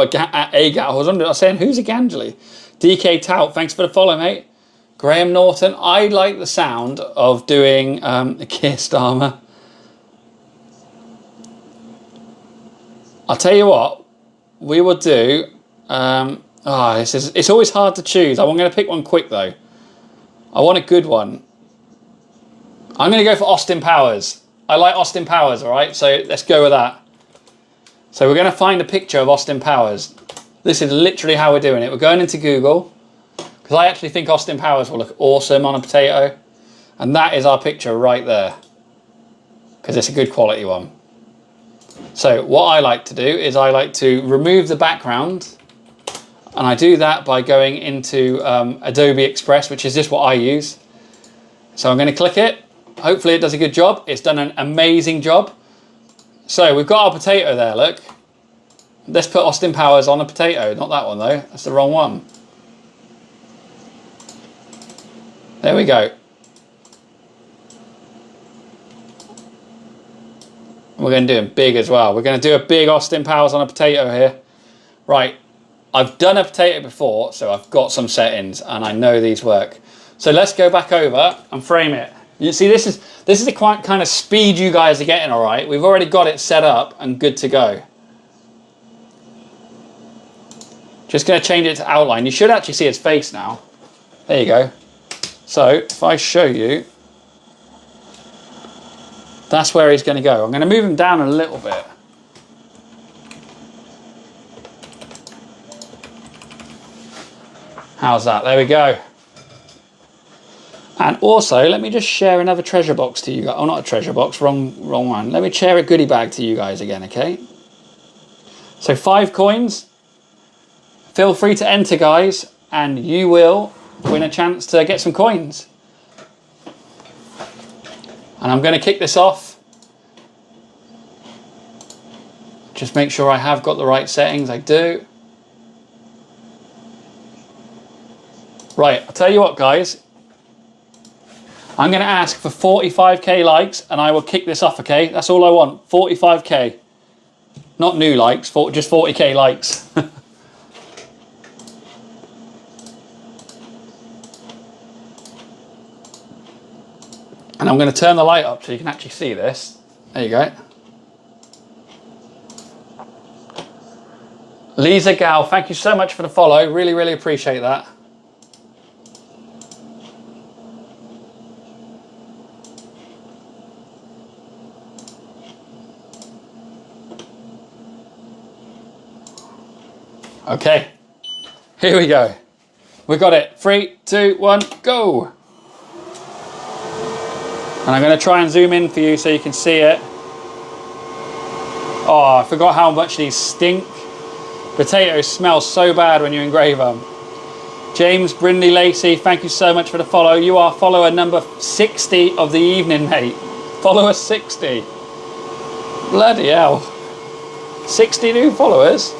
was saying, who's a Gangeli? DK Tout, thanks for the follow, mate. Graham Norton. I like the sound of doing a Keir Starmer. I'll tell you what, we will do. It's always hard to choose. I'm going to pick one quick though. I want a good one. I'm going to go for Austin Powers. I like Austin Powers, all right? So let's go with that. So we're going to find a picture of Austin Powers. This is literally how we're doing it. We're going into Google because I actually think Austin Powers will look awesome on a potato. And that is our picture right there because it's a good quality one. So what I like to do is I like to remove the background, and I do that by going into Adobe Express, which is just what I use. So I'm going to click it. Hopefully it does a good job. It's done an amazing job. So we've got our potato there, look. Let's put Austin Powers on a potato. Not that one though, that's the wrong one. There we go. We're going to do him big as well. We're going to do a big Austin Powers on a potato here. Right, I've done a potato before, so I've got some settings and I know these work. So let's go back over and frame it. You see, this is the kind of speed you guys are getting, all right? We've already got it set up and good to go. Just going to change it to outline. You should actually see his face now. There you go. So if I show you, that's where he's going to go. I'm going to move him down a little bit. How's that? There we go. And also, let me just share another treasure box to you guys. Oh, not a treasure box, wrong one. Let me share a goodie bag to you guys again, okay? So 5 coins. Feel free to enter, guys, and you will win a chance to get some coins. And I'm going to kick this off. Just make sure I have got the right settings. I do. Right, I'll tell you what, guys. I'm going to ask for 45k likes and I will kick this off, okay? That's all I want, 45k. Not new likes, just 40k likes. And I'm going to turn the light up so you can actually see this. There you go. Lisa Gal, thank you so much for the follow. Really, really appreciate that. Okay, here we go. We got it. 3, 2, 1, go. And I'm going to try and zoom in for you so you can see it. Oh, I forgot how much these stink. Potatoes smell so bad when you engrave them. James Brindley Lacey, thank you so much for the follow. You are follower number 60 of the evening, mate. Follower 60. Bloody hell. 60 new followers.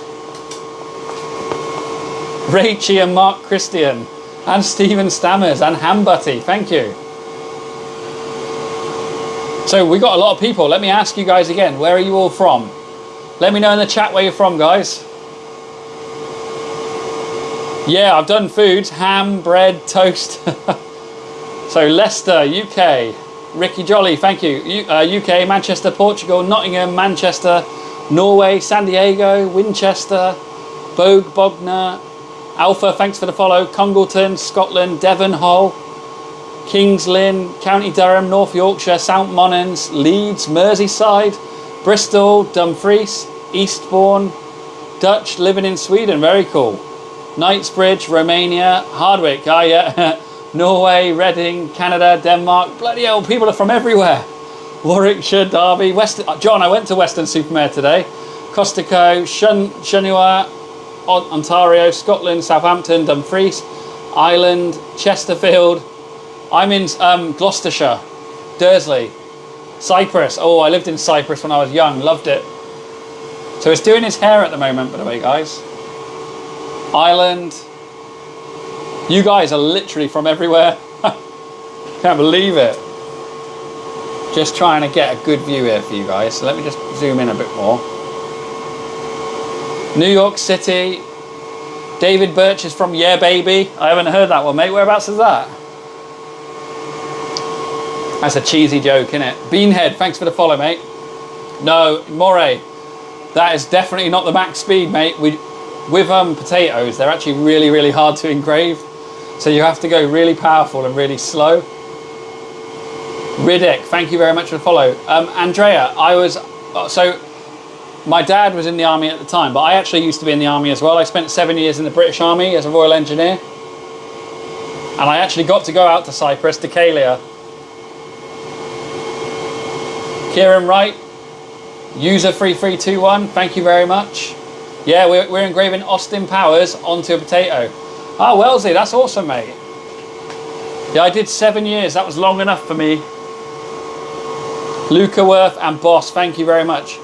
Rachie and Mark Christian. And Stephen Stammers and Hambutty, thank you. So we got a lot of people. Let me ask you guys again, where are you all from? Let me know in the chat where you're from, guys. Yeah, I've done foods, ham, bread, toast. So Leicester, UK. Ricky Jolly, thank you. UK, Manchester, Portugal, Nottingham, Manchester, Norway, San Diego, Winchester, Bogue, Bognor, Alpha, thanks for the follow. Congleton, Scotland, Devon, Hull, Kings Lynn, County Durham, North Yorkshire, St Monnans, Leeds, Merseyside, Bristol, Dumfries, Eastbourne, Dutch, living in Sweden, very cool. Knightsbridge, Romania, Hardwick, yeah. Norway, Reading, Canada, Denmark, bloody hell, people are from everywhere. Warwickshire, Derby, John, I went to Weston-super-Mare today. Costico, Shenhua, Ontario, Scotland, Southampton, Dumfries, Ireland, Chesterfield. I'm in Gloucestershire, Dursley, Cyprus. Oh, I lived in Cyprus when I was young, loved it. So it's doing his hair at the moment, by the way, guys. Ireland. You guys are literally from everywhere. Can't believe it. Just trying to get a good view here for you guys. So let me just zoom in a bit more. New York City. David Birch is from Yeah Baby. I haven't heard that one, mate. Whereabouts is that? That's a cheesy joke, isn't it? Beanhead, thanks for the follow, mate. No, Moray. That is definitely not the max speed, mate. With potatoes, they're actually really, really hard to engrave. So you have to go really powerful and really slow. Riddick, thank you very much for the follow. Andrea, so my dad was in the army at the time, but I actually used to be in the army as well. I spent 7 years in the British Army as a Royal Engineer. And I actually got to go out to Cyprus, to Kalia. Kieran Wright, user3321, thank you very much. Yeah, we're engraving Austin Powers onto a potato. Oh, Wellesley, that's awesome, mate. Yeah, I did 7 years. That was long enough for me. Luca Worth and Boss, thank you very much.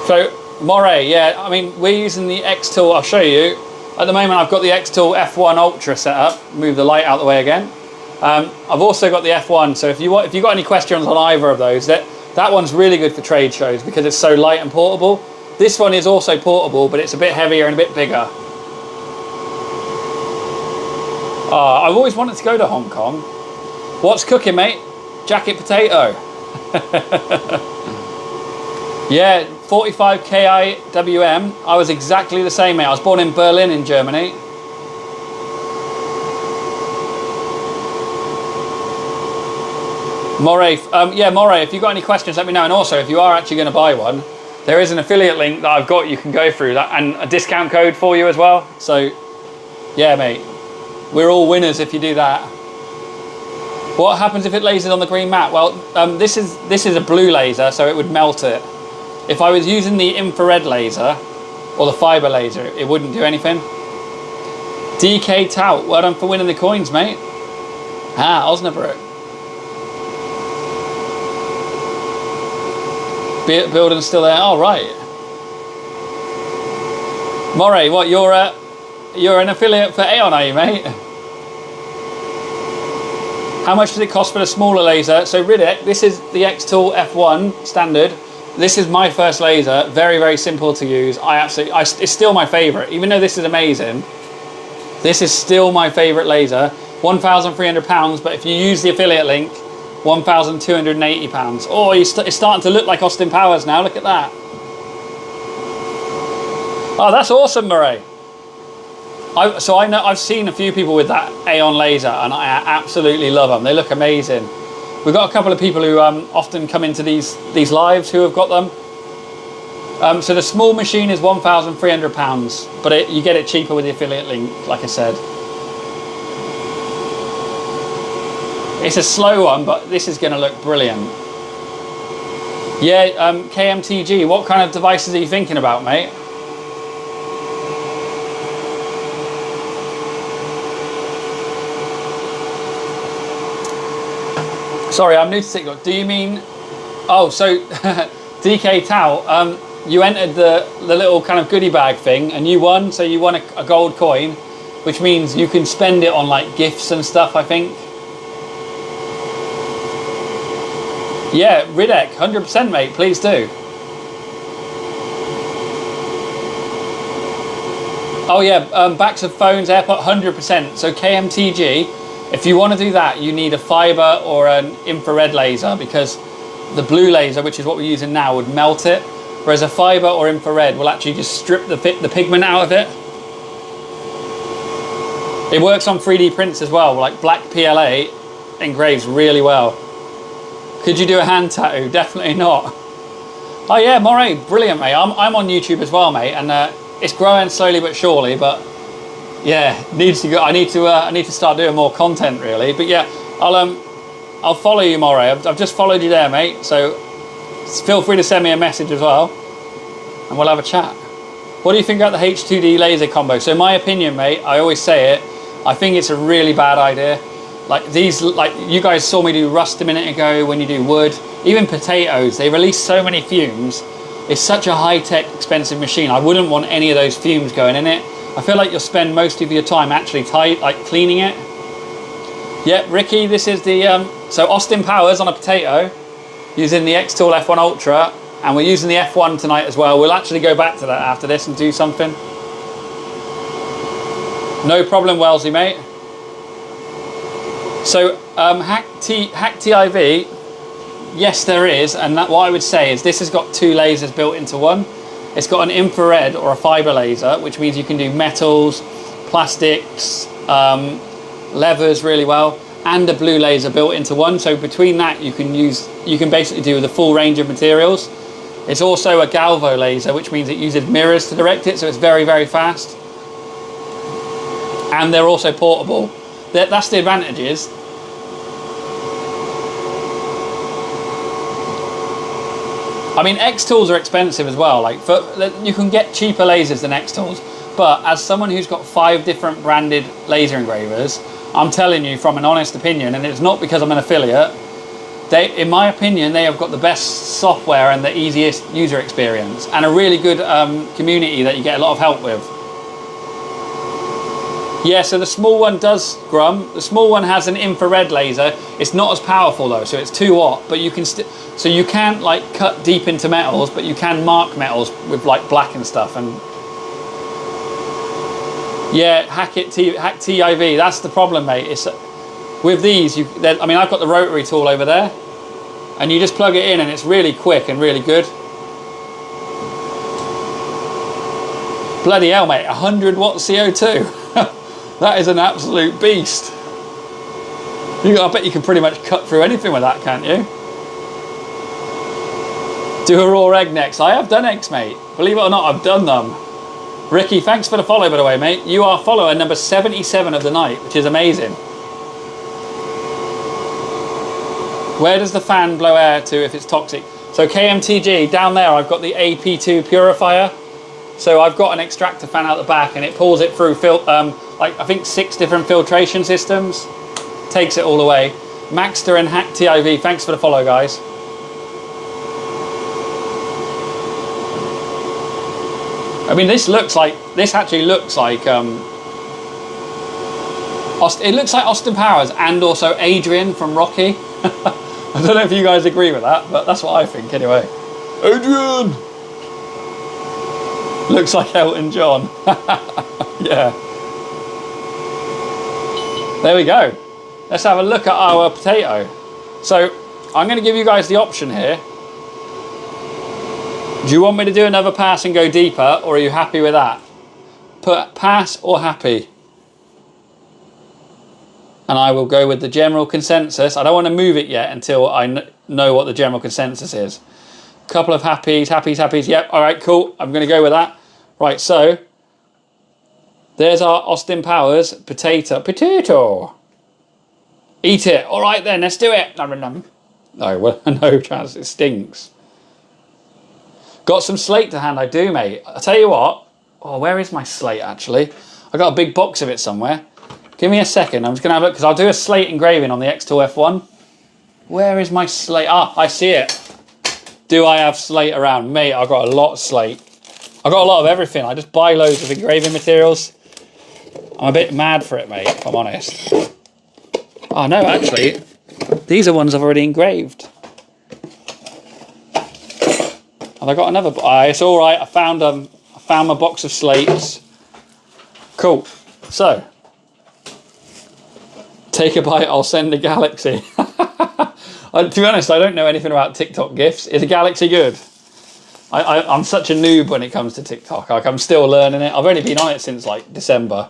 So, Moray, yeah, I mean, we're using the xTool. I'll show you. At the moment, I've got the xTool F1 Ultra set up. Move the light out the way again. I've also got the F1, so if you got any questions on either of those, that one's really good for trade shows because it's so light and portable. This one is also portable, but it's a bit heavier and a bit bigger. I've always wanted to go to Hong Kong. What's cooking, mate? Jacket potato. Yeah, 45 KIWM. I was exactly the same, mate. I was born in Berlin in Germany. Moray, yeah, Moray, if you've got any questions, let me know. And also, if you are actually going to buy one, there is an affiliate link that I've got. You can go through that, and a discount code for you as well. So, yeah, mate, we're all winners if you do that. What happens if it lasers on the green mat? Well, this is a blue laser, so it would melt it. If I was using the infrared laser or the fiber laser, it wouldn't do anything. DK Tout, well done for winning the coins, mate. Osnabrück. Building's still there. Oh, right. Moray, what, you're an affiliate for Aeon, are you, mate? How much does it cost for the smaller laser? So Riddick, this is the xTool F1 standard. This is my first laser. Very, very simple to use. It's still my favorite. Even though this is amazing, this is still my favorite laser. £1,300, but if you use the affiliate link, £1,280. Oh, it's starting to look like Austin Powers now. Look at that. Oh, that's awesome, Murray. I know I've seen a few people with that Aeon laser, and I absolutely love them. They look amazing. We've got a couple of people who often come into these lives who have got them. So the small machine is £1,300, but you get it cheaper with the affiliate link, like I said. It's a slow one, but this is going to look brilliant. Yeah, KMTG, what kind of devices are you thinking about, mate? Sorry, I'm new to TikTok. Do you mean... Oh, so DK Tao, you entered the little kind of goodie bag thing and you won, so you won a gold coin, which means you can spend it on like gifts and stuff, I think. Yeah, Riddick, 100%, mate, please do. Oh yeah, backs of phones, AirPod, 100%. So KMTG, If you want to do that, you need a fiber or an infrared laser, because the blue laser, which is what we're using now, would melt it, whereas a fiber or infrared will actually just strip the pigment out of it. It works on 3D prints as well, like black PLA engraves really well. Could you do a hand tattoo? Definitely not. Oh yeah, Moray, brilliant, mate. I'm on YouTube as well, mate, and it's growing slowly but surely. But yeah, needs to go. I need to start doing more content, really. But yeah, I'll follow you, Moray. I've just followed you there, mate. So feel free to send me a message as well, and we'll have a chat. What do you think about the H2D laser combo? So in my opinion, mate, I always say it, I think it's a really bad idea. Like these, like you guys saw me do rust a minute ago, when you do wood, even potatoes, they release so many fumes. It's such a high-tech, expensive machine. I wouldn't want any of those fumes going in it. I feel like you'll spend most of your time actually cleaning it. Yep, Ricky, this is the, so Austin Powers on a potato, using the xTool F1 Ultra, and we're using the F1 tonight as well. We'll actually go back to that after this and do something. No problem, Wellesley, mate. So, Hack TIV, yes there is, and what I would say is this has got two lasers built into one. It's got an infrared or a fiber laser, which means you can do metals, plastics, levers really well, and a blue laser built into one. So between that, you can basically do the full range of materials. It's also a galvo laser, which means it uses mirrors to direct it, so it's very, very fast. And they're also portable. That's the advantages. I mean, xTools are expensive as well. Like, you can get cheaper lasers than xTools, but as someone who's got 5 different branded laser engravers, I'm telling you from an honest opinion, and it's not because I'm an affiliate, in my opinion, they have got the best software and the easiest user experience, and a really good community that you get a lot of help with. Yeah, so the small one does grum. The small one has an infrared laser. It's not as powerful though, so it's 2 watt, but you can so you can't like cut deep into metals, but you can mark metals with like black and stuff. And yeah, Hack TIV, that's the problem, mate. It's with these, I mean, I've got the rotary tool over there, and you just plug it in and it's really quick and really good. Bloody hell, mate, 100 watt CO2. That is an absolute beast. I bet you can pretty much cut through anything with that, can't you? Do a raw egg next. I have done eggs, mate. Believe it or not, I've done them. Ricky, thanks for the follow, by the way, mate. You are follower number 77 of the night, which is amazing. Where does the fan blow air to if it's toxic? So KMTG, down there, I've got the AP2 purifier. So I've got an extractor fan out the back, and it pulls it through like I think 6 different filtration systems, takes it all away. Maxter and Hack TIV, thanks for the follow, guys. I mean, this actually looks like it looks like Austin Powers and also Adrian from Rocky. I don't know if you guys agree with that, but that's what I think anyway. Adrian! Looks like Elton John. Yeah. There we go. Let's have a look at our potato. So I'm going to give you guys the option here. Do you want me to do another pass and go deeper, or are you happy with that? Put pass or happy. And I will go with the general consensus. I don't want to move it yet until I know what the general consensus is. Couple of happies. Yep, all right, cool. I'm going to go with that. Right, so there's our Austin Powers potato. Eat it. All right then, let's do it. No, well, no chance. It stinks. Got some slate to hand, I do, mate. I'll tell you what. Oh, where is my slate, actually? I got a big box of it somewhere. Give me a second. I'm just going to have a look, because I'll do a slate engraving on the xTool F1. Where is my slate? Ah, I see it. Do I have slate around? Mate, I've got a lot of slate. I've got a lot of everything. I just buy loads of engraving materials. I'm a bit mad for it, mate, if I'm honest. Oh, no, actually, these are ones I've already engraved. Have I got another? It's all right. I found my box of slates. Cool. So, Take a bite, I'll send a galaxy. To be honest, I don't know anything about TikTok gifts. Is a galaxy good? I'm such a noob when it comes to TikTok. Like, I'm still learning it. I've only been on it since like December.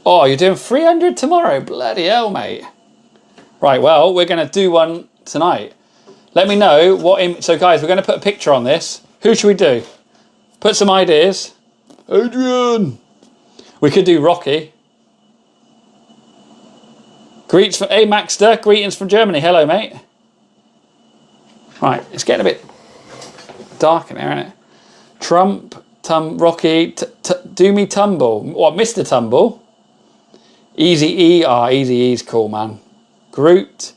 Oh, you're doing 300 tomorrow? Bloody hell, mate. Right, well, we're going to do one tonight. Let me know what... So, guys, we're going to put a picture on this. Who should we do? Put some ideas. Adrian! We could do Rocky. Greets from... Hey, Maxter. Greetings from Germany. Hello, mate. Right, it's getting a bit dark in here, isn't it? Trump, Rocky, do me Tumble. What, Mr. Tumble? Easy E. Ah, Easy E's cool, man. Groot,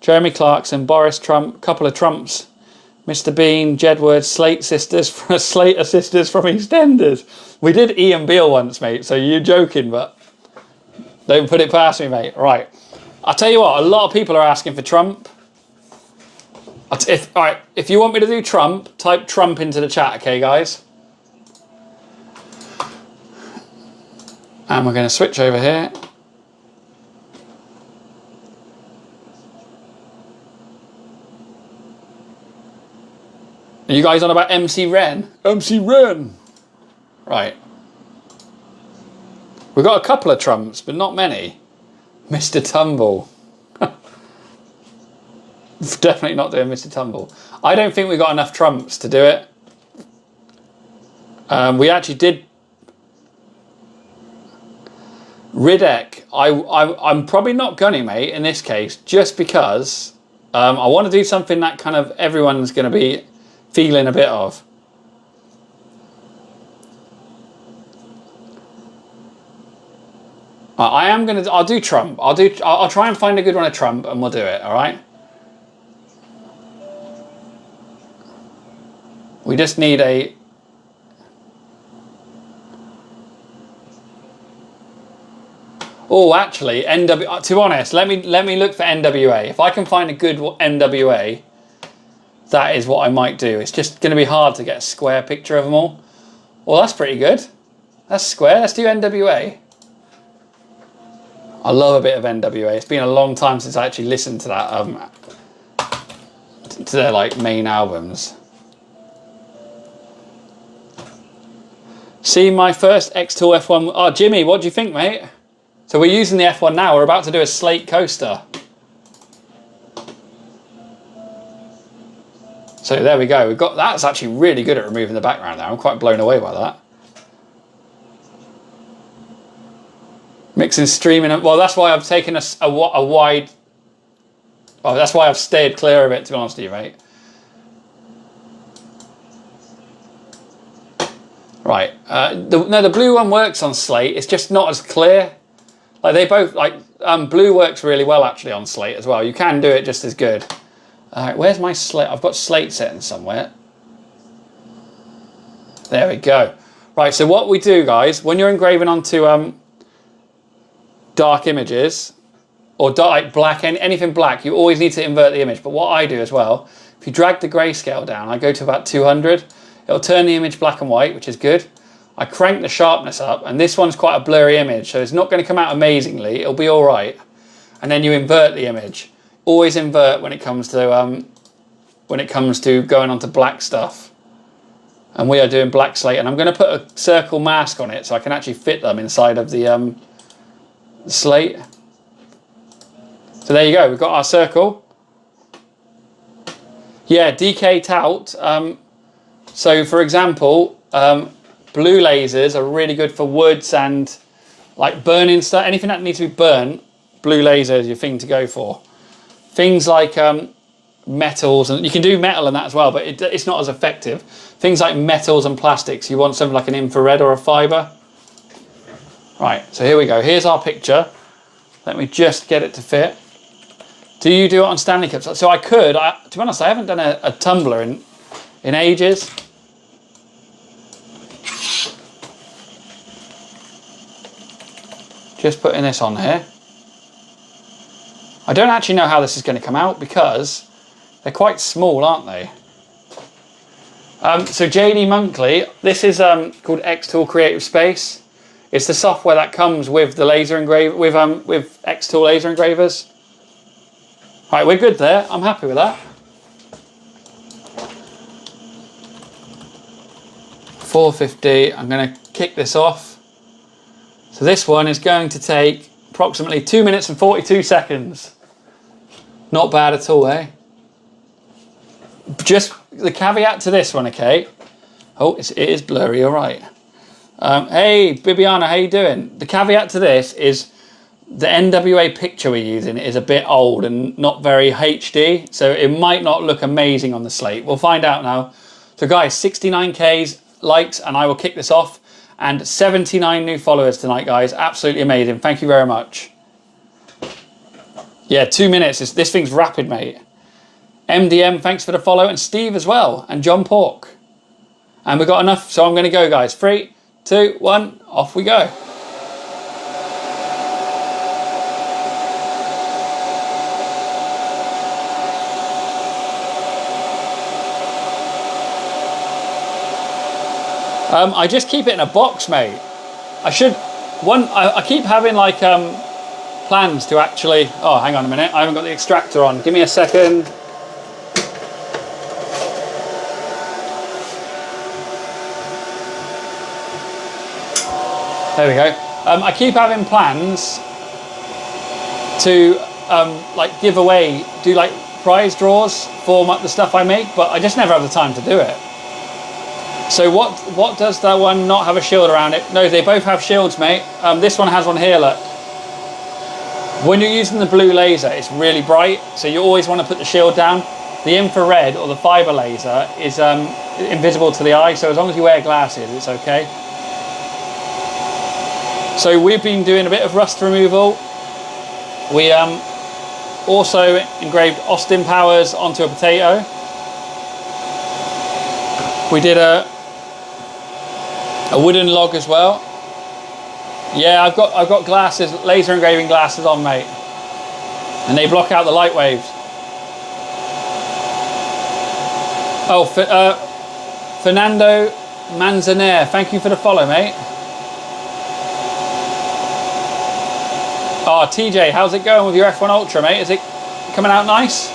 Jeremy Clarkson, Boris Trump, couple of Trumps. Mr. Bean, Jedward, Slate Sisters, Slater Sisters from EastEnders. We did Ian Beale once, mate, so you're joking, but don't put it past me, mate. Right, I'll tell you what, a lot of people are asking for Trump. Alright, if you want me to do Trump, type Trump into the chat, okay, guys? And we're going to switch over here. Are you guys on about MC Ren? MC Ren! Right. We've got a couple of Trumps, but not many. Mr. Tumble. Definitely not doing Mr. Tumble. I don't think we got enough Trumps to do it. We actually did... Riddick. I'm probably not gunning, mate, in this case, just because I want to do something that kind of everyone's going to be feeling a bit of. I'll do Trump. I'll try and find a good one of Trump and we'll do it, alright? We just need a... Oh, actually, to be honest, let me look for NWA. If I can find a good NWA, that is what I might do. It's just going to be hard to get a square picture of them all. Well, that's pretty good. That's square. Let's do NWA. I love a bit of NWA. It's been a long time since I actually listened to that, to their like main albums. See my first xTool F1. Oh, Jimmy, what do you think, mate? So we're using the F1 now. We're about to do a slate coaster. So there we go. We've got that's actually really good at removing the background now. I'm quite blown away by that. Mixing, streaming. Well, that's why I've taken a wide. Well, that's why I've stayed clear of it, to be honest with you, mate. Right. No, the blue one works on slate. It's just not as clear. Like they both blue works really well actually on slate as well. You can do it just as good. Where's my slate? I've got slate setting somewhere. There we go. Right. So what we do, guys, when you're engraving onto dark images or dark black, anything black, you always need to invert the image. But what I do as well, if you drag the grayscale down, I go to about 200. It'll turn the image black and white, which is good. I crank the sharpness up, and this one's quite a blurry image, so it's not going to come out amazingly. It'll be all right. And then you invert the image. Always invert when it comes to going onto black stuff. And we are doing black slate, and I'm going to put a circle mask on it so I can actually fit them inside of the slate. So there you go. We've got our circle. Yeah, DK tout. So for example, blue lasers are really good for woods and like burning stuff. Anything that needs to be burnt, blue laser is your thing to go for. Things like metals, and you can do metal and that as well, but it's not as effective. Things like metals and plastics, you want something like an infrared or a fiber. Right, so here we go. Here's our picture. Let me just get it to fit. Do you do it on Stanley Cups? So I could, to be honest, I haven't done a tumbler in ages. Just putting this on here. I don't actually know how this is going to come out because they're quite small, aren't they? So JD Monkley, this is called xTool Creative Space. It's the software that comes with the laser engrave with xTool laser engravers. Right, we're good there. I'm happy with that. 450. I'm going to kick this off. So this one is going to take approximately 2 minutes and 42 seconds. Not bad at all, eh? Just the caveat to this one, okay? Oh, it is blurry, all right. Hey, Bibiana, how you doing? The caveat to this is the NWA picture we're using is a bit old and not very HD, so it might not look amazing on the slate. We'll find out now. So guys, 69K likes and I will kick this off, and 79 new followers tonight, guys. Absolutely amazing. Thank you very much. Yeah, 2 minutes. This thing's rapid, mate. MDM, thanks for the follow, and Steve as well, and John Pork. And we've got enough, so I'm going to go, guys. 3, 2, 1, off we go. I just keep it in a box, mate. I keep having like plans to actually, oh, hang on a minute. I haven't got the extractor on. Give me a second. There we go. I keep having plans to like give away, do like prize draws for the stuff I make, but I just never have the time to do it. So what does that one not have a shield around it? No, they both have shields, mate. This one has one here, look. When you're using the blue laser, it's really bright, so you always want to put the shield down. The infrared or the fiber laser is invisible to the eye, so as long as you wear glasses, it's okay. So we've been doing a bit of rust removal. We also engraved Austin Powers onto a potato. We did a wooden log as well. Yeah, I've got glasses, laser engraving glasses on, mate, and they block out the light waves. Oh, Fernando Manzaner, thank you for the follow, mate. Oh, TJ, how's it going with your F1 Ultra, mate? Is it coming out nice?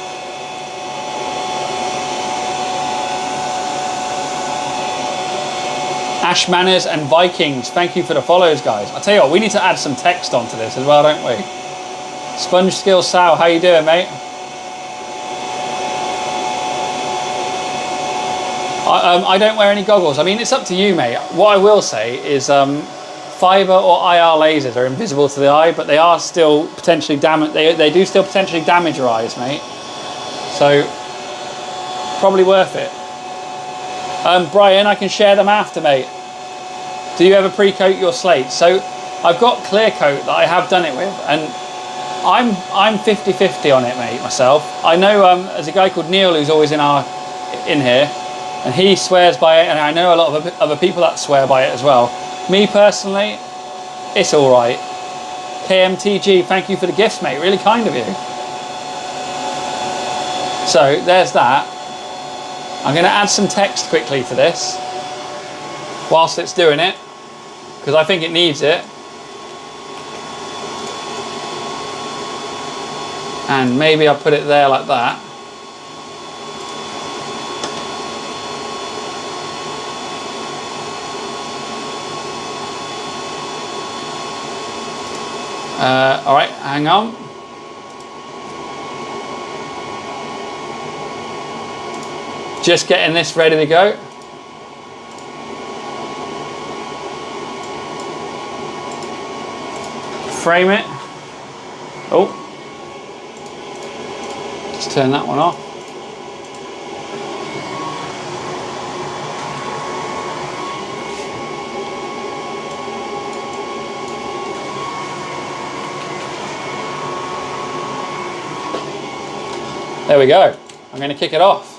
Ash Manners and Vikings, thank you for the follows, guys. I'll tell you what, we need to add some text onto this as well, don't we? Sponge Skill Sal, how you doing, mate? I don't wear any goggles. I mean, it's up to you, mate. What I will say is fiber or IR lasers are invisible to the eye, but they are still potentially they do still potentially damage your eyes, mate. So probably worth it. Brian, I can share them after, mate. Do you ever pre-coat your slate? So I've got clear coat that I have done it with, and I'm 50-50 on it, mate, myself. I know there's a guy called Neil who's always in here, and he swears by it, and I know a lot of other people that swear by it as well. Me personally, it's all right. KMTG, thank you for the gifts, mate. Really kind of you. So there's that. I'm going to add some text quickly to this whilst it's doing it, because I think it needs it. And maybe I'll put it there like that. All right, hang on. Just getting this ready to go. Frame it. Oh, just turn that one off. There we go. I'm going to kick it off.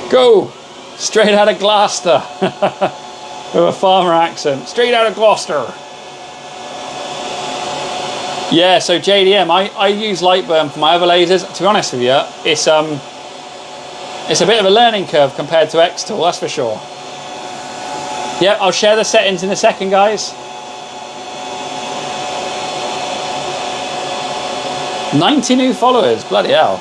Go! Straight out of Gloucester. With a farmer accent. Straight out of Gloucester. Yeah, so JDM, I use Lightburn for my other lasers. To be honest with you, it's a bit of a learning curve compared to xTool, that's for sure. Yep, I'll share the settings in a second, guys. 90 new followers, bloody hell.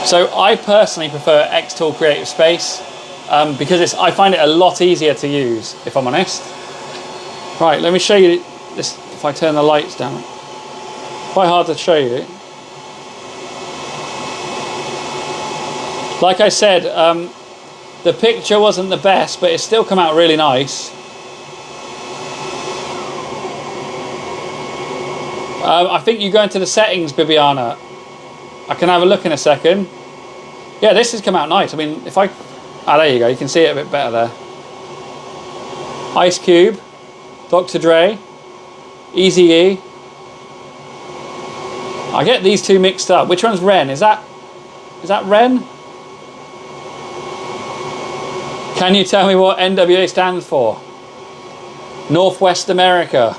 So I personally prefer xTool Creative Space because I find it a lot easier to use, if I'm honest. Right, let me show you this. If I turn the lights down, quite hard to show you. Like I said, the picture wasn't the best, but it's still come out really nice. I think you go into the settings, Bibiana. I can have a look in a second. Yeah, this has come out nice. I mean, if I... Ah, there you go. You can see it a bit better there. Ice Cube, Dr. Dre, Eazy-E. I get these two mixed up. Which one's Ren? Is that Ren? Can you tell me what NWA stands for? Northwest America.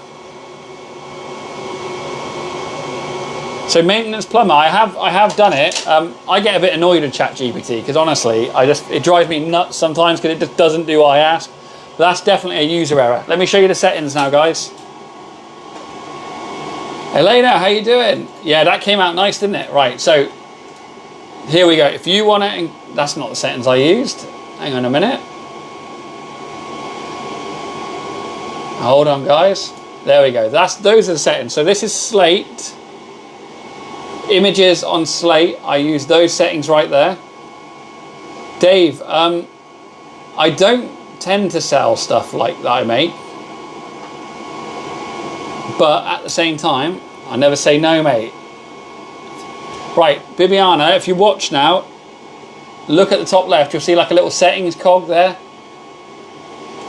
So maintenance plumber, I have done it. I get a bit annoyed with ChatGPT because honestly, it drives me nuts sometimes because it just doesn't do what I ask. But that's definitely a user error. Let me show you the settings now, guys. Elena, how you doing? Yeah, that came out nice, didn't it? Right, so here we go. If you want it, that's not the settings I used. Hang on a minute. Hold on, guys. There we go. Those are the settings. So this is Slate. Images on Slate. I use those settings right there. Dave, I don't tend to sell stuff like that I make. But at the same time, I never say no, mate. Right, Bibiana, if you watch now, look at the top left. You'll see like a little settings cog there.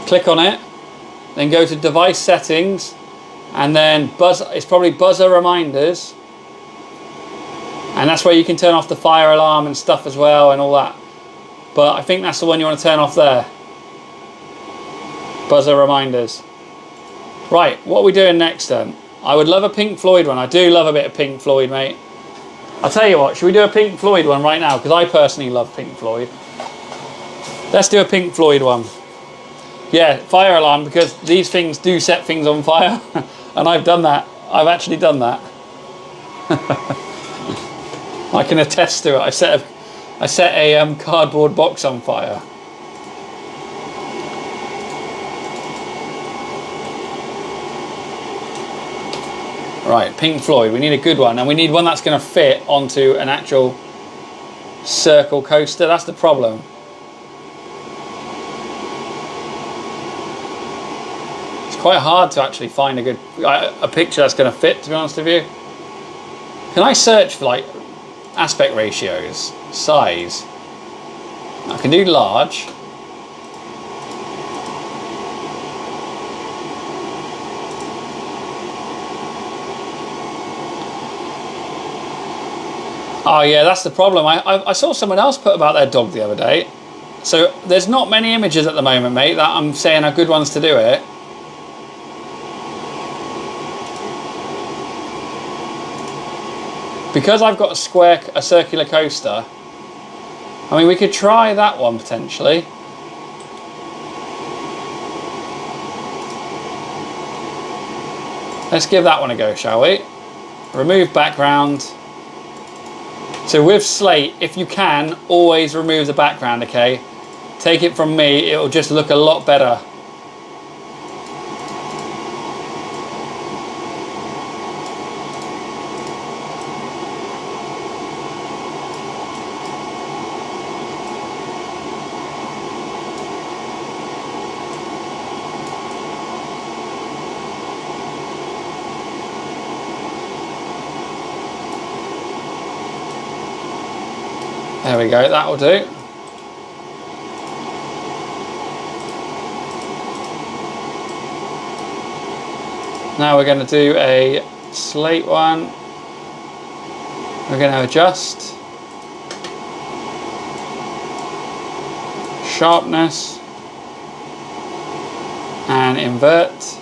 Click on it. Then go to device settings. And then it's probably buzzer reminders. And that's where you can turn off the fire alarm and stuff as well and all that. But I think that's the one you want to turn off there. Buzzer reminders. Right, what are we doing next then? I would love a Pink Floyd one. I do love a bit of Pink Floyd, mate. I'll tell you what, should we do a Pink Floyd one right now? Because I personally love Pink Floyd. Let's do a Pink Floyd one. Yeah, fire alarm, because these things do set things on fire. And I've done that. I've actually done that. I can attest to it. I set a cardboard box on fire. Right, Pink Floyd. We need a good one, and we need one that's going to fit onto an actual circle coaster. That's the problem. It's quite hard to actually find a picture that's going to fit, to be honest with you. Can I search for like aspect ratios, size? I can do large. Oh yeah, that's the problem. I saw someone else put about their dog the other day. So there's not many images at the moment, mate, that I'm saying are good ones to do it. Because I've got a circular coaster, I mean, we could try that one potentially. Let's give that one a go, shall we? Remove background. So with Slate, if you can, always remove the background, okay? Take it from me, it'll just look a lot better. There we go, that'll do. Now we're going to do a Slate one. We're going to adjust sharpness and invert.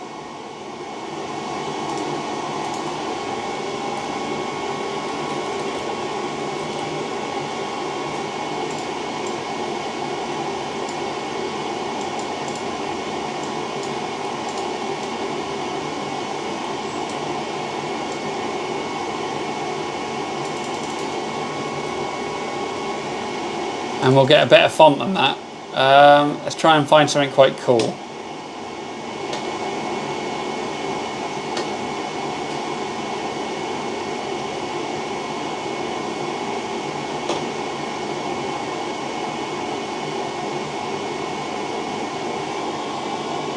And we'll get a better font than that. Let's try and find something quite cool.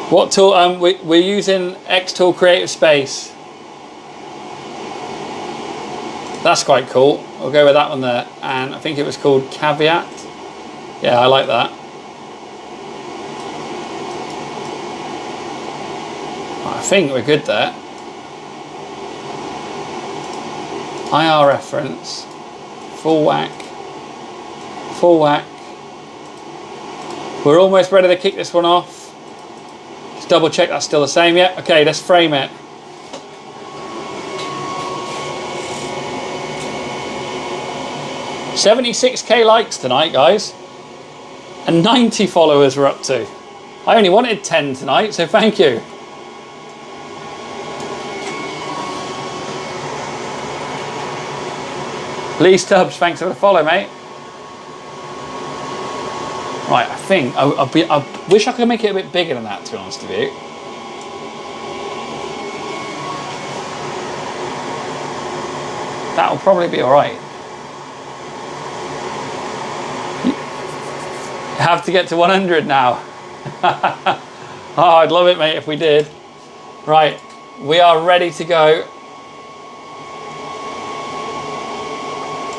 What tool? We're using xTool Creative Space. That's quite cool. We'll go with that one there. And I think it was called Caveat. Yeah, I like that. I think we're good there. IR reference. Full whack. Full whack. We're almost ready to kick this one off. Just double check that's still the same. Yeah, okay, let's frame it. $76K likes tonight, guys. And 90 followers we're up to. I only wanted 10 tonight, so thank you. Lee Stubbs, thanks for the follow, mate. Right, I think I wish I could make it a bit bigger than that, to be honest with you. That'll probably be all right. You have to get to 100 now. Oh, I'd love it, mate, if we did. Right, we are ready to go.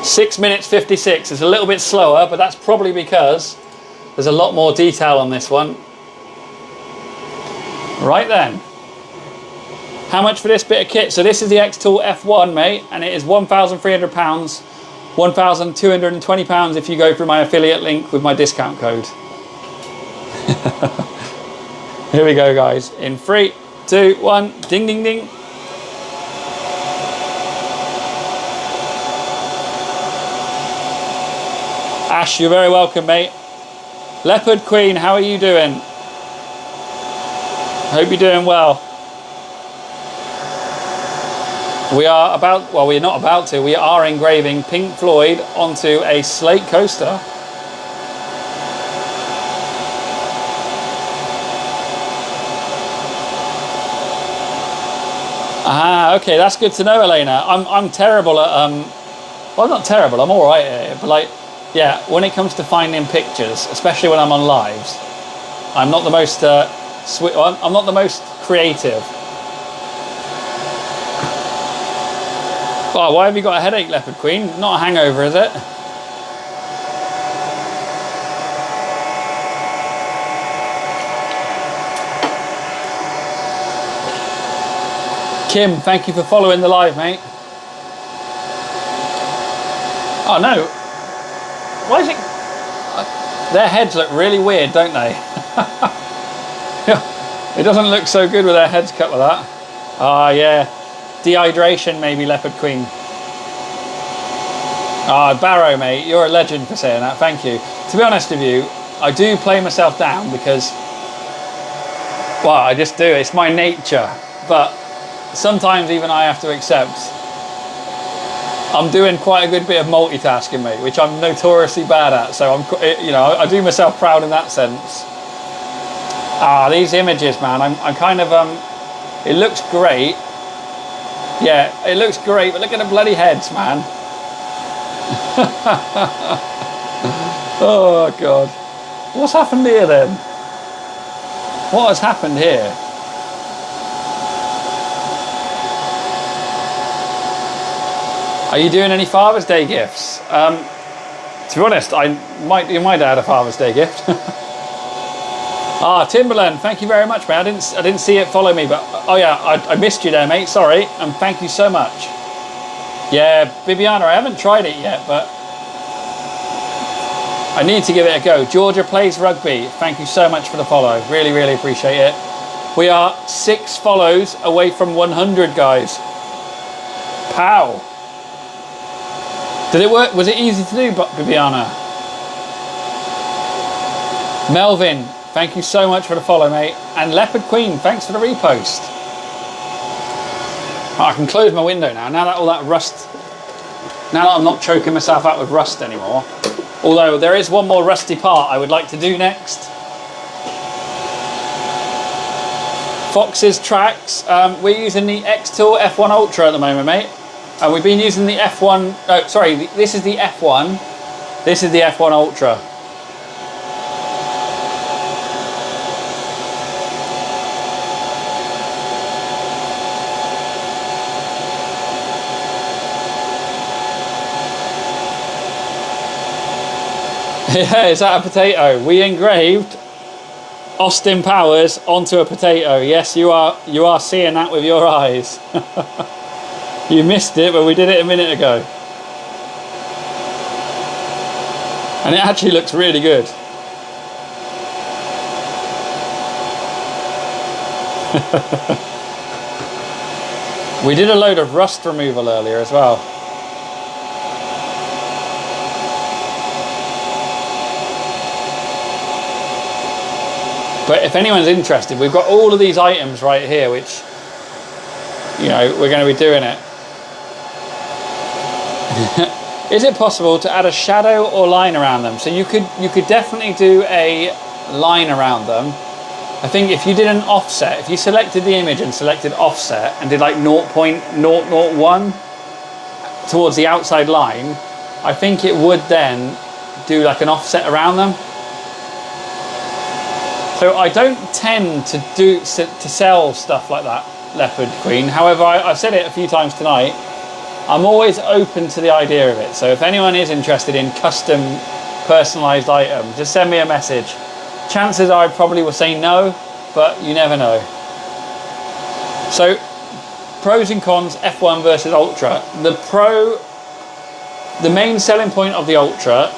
6 minutes 56. It's a little bit slower, but that's probably because there's a lot more detail on this one. Right then. How much for this bit of kit? So this is the xTool F1, mate, and it is £1,300, £1,220 if you go through my affiliate link with my discount code. Here we go, guys. In 3, 2, 1, ding, ding, ding. Ash, you're very welcome, mate. Leopard Queen, how are you doing? Hope you're doing well. We are about, well, we're not about to, we are engraving Pink Floyd onto a slate coaster. Ah, okay, that's good to know, Elena. I'm terrible at, well, I'm not terrible, I'm all right at it, but like, yeah, when it comes to finding pictures, especially when I'm on lives, I'm not the most I'm not the most creative. Oh, why have you got a headache, Leopard Queen? Not a hangover, is it? Kim, thank you for following the live, mate. Oh no. Why is it... Their heads look really weird, don't they? It doesn't look so good with their heads cut like that. Ah, yeah. Dehydration, maybe, Leopard Queen. Ah, Barrow, mate, you're a legend for saying that. Thank you. To be honest with you, I do play myself down because, well, I just do. It's my nature. But sometimes even I have to accept I'm doing quite a good bit of multitasking, mate, which I'm notoriously bad at. So I'm, you know, I do myself proud in that sense. Ah, these images, man. I'm kind of it looks great. Yeah, it looks great, but look at the bloody heads, man. Oh God, what's happened here then? What has happened here? Are you doing any Father's Day gifts? To be honest, I might do my dad a Father's Day gift. Ah, Timberland, thank you very much, mate. I didn't see it follow me, but oh yeah, I missed you there, mate. Sorry, and thank you so much. Yeah, Bibiana, I haven't tried it yet, but I need to give it a go. Georgia Plays Rugby, thank you so much for the follow. Really, really appreciate it. We are 6 follows away from 100, guys. Pow. Did it work? Was it easy to do, Bibiana? Melvin, thank you so much for the follow, mate. And Leopard Queen, thanks for the repost. Oh, I can close my window now. Now that all that rust, now that I'm not choking myself out with rust anymore. Although there is one more rusty part I would like to do next. Fox's tracks. We're using the xTool F1 Ultra at the moment, mate. And we've been using the F1, oh sorry, this is the F1. This is the F1 Ultra. Yeah, is that a potato? We engraved Austin Powers onto a potato. Yes, you are seeing that with your eyes. You missed it, but we did it a minute ago. And it actually looks really good. We did a load of rust removal earlier as well. But if anyone's interested, we've got all of these items right here, which, you know, we're going to be doing it. Is it possible to add a shadow or line around them? So you could definitely do a line around them. I think if you did an offset, if you selected the image and selected offset and did like 0.001 towards the outside line, I think it would then do like an offset around them. So I don't tend to sell stuff like that, Leopard Queen. However, I've said it a few times tonight, I'm always open to the idea of it. So if anyone is interested in custom personalized items, just send me a message. Chances are I probably will say no, but you never know. So pros and cons, F1 versus Ultra. The main selling point of the Ultra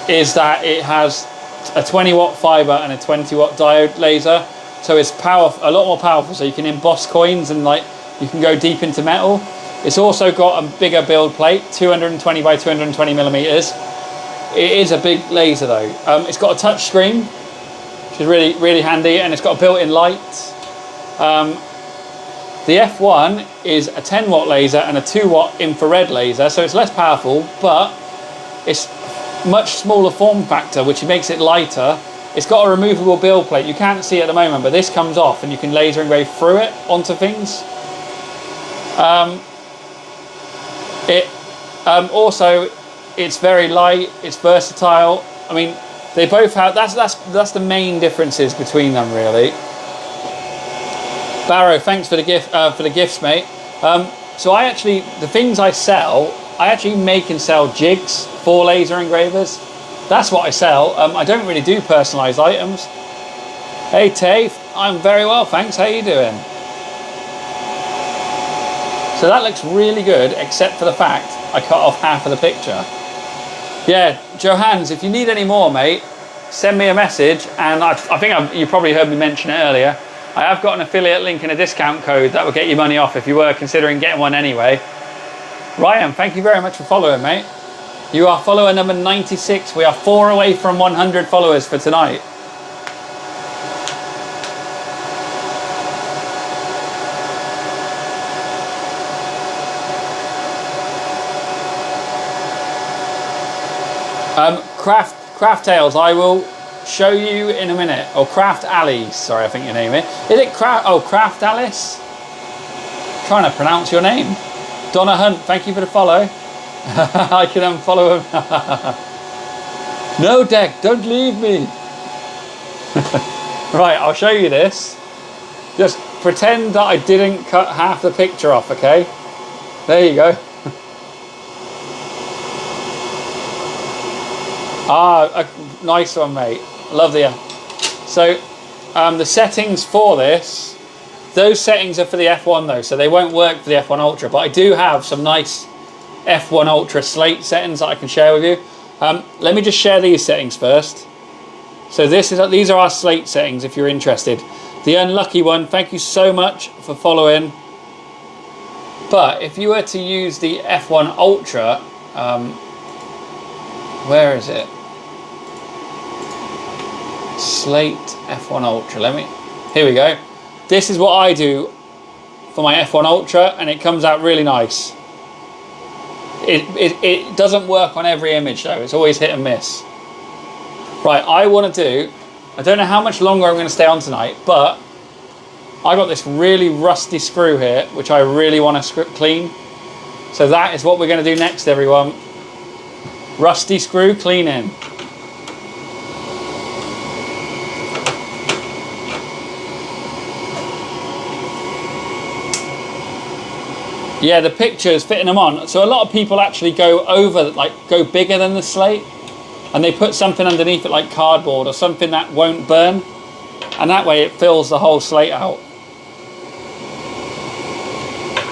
is that it has a 20-watt fiber and a 20-watt diode laser, so it's a lot more powerful, so you can emboss coins and like you can go deep into metal. It's also got a bigger build plate, 220 by 220 millimeters. It is a big laser though. It's got a touch screen, which is really handy, and it's got a built-in light. The F1 is a 10-watt laser and a 2-watt infrared laser, so it's less powerful, but it's much smaller form factor, which makes it lighter. It's got a removable build plate. You can't see it at the moment, but this comes off and you can laser engrave through it onto things. Also, it's very light, it's versatile. I mean, they both have, that's the main differences between them, really. Barrow, thanks for the gifts, mate. So the things I sell, I actually make and sell jigs for laser engravers. That's what I sell. I don't really do personalized items. Hey Tay, I'm very well, thanks. How you doing? So that looks really good, except for the fact I cut off half of the picture. Yeah, Johans, if you need any more, mate, send me a message. And I think you probably heard me mention it earlier. I have got an affiliate link and a discount code that will get you money off if you were considering getting one anyway. Ryan, thank you very much for following, mate. You are follower number 96. We are 4 away from 100 followers for tonight. Craft Tales, I will show you in a minute. Or Craft Alice, sorry, I think your name is it Craft Alice? I'm trying to pronounce your name. Donna Hunt, thank you for the follow. I can unfollow him. No, Deck, don't leave me. Right, I'll show you this. Just pretend that I didn't cut half the picture off, okay? There you go. Ah, a nice one, mate. Love the. So, the settings for this, those settings are for the F1 though, so they won't work for the F1 Ultra. But I do have some nice F1 Ultra slate settings that I can share with you. Let me just share these settings first. So these are our slate settings if you're interested. The unlucky one, thank you so much for following. But if you were to use the F1 Ultra, where is it? Slate F1 Ultra. Here we go. This is what I do for my F1 Ultra, and it comes out really nice. It doesn't work on every image though. It's always hit and miss. Right, I want to do, I don't know how much longer I'm going to stay on tonight, but I got this really rusty screw here, which I really want to clean. So that is what we're going to do next, everyone. Rusty screw cleaning. Yeah, the pictures, fitting them on. So a lot of people actually go over, like go bigger than the slate, and they put something underneath it like cardboard or something that won't burn, and that way it fills the whole slate out.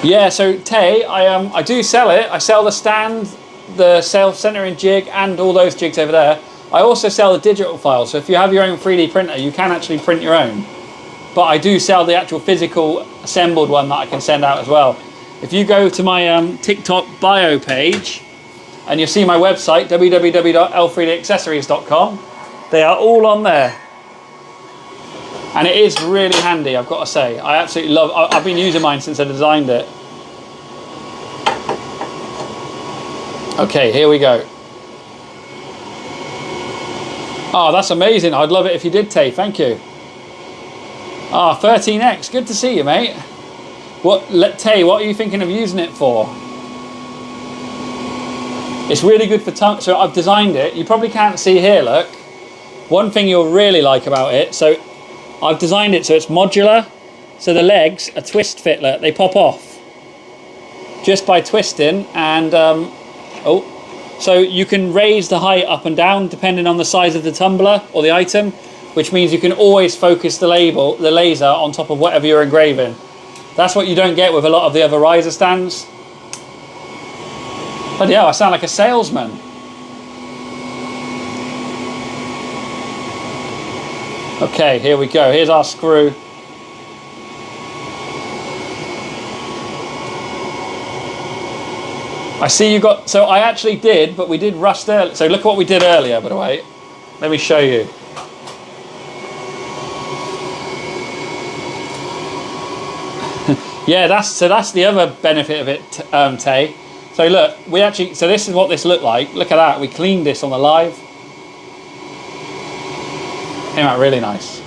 Yeah, so Tay, I do sell it. I sell the stand, the self-centering jig, and all those jigs over there. I also sell the digital file, so if you have your own 3D printer, you can actually print your own. But I do sell the actual physical assembled one that I can send out as well. If you go to my TikTok bio page, and you'll see my website, www.l3daccessories.com, they are all on there. And it is really handy, I've got to say. I absolutely love it. I've been using mine since I designed it. Okay, here we go. Oh, that's amazing. I'd love it if you did, Tay. Thank you. Ah, 13X. Good to see you, mate. Tay, what are you thinking of using it for? It's really good for tongue. So I've designed it. You probably can't see here, look. One thing you'll really like about it, so I've designed it so it's modular. So the legs are twist fit, look, they pop off. Just by twisting, and so you can raise the height up and down depending on the size of the tumbler or the item, which means you can always focus the laser on top of whatever you're engraving. That's what you don't get with a lot of the other riser stands. But yeah, I sound like a salesman. Okay, here we go. Here's our screw. I see you got, so I actually did, but we did rust earlier. So look at what we did earlier, by the way. Let me show you. Yeah, that's the other benefit of it, Tay. So look, so this is what this looked like. Look at that, we cleaned this on the live. Came out really nice.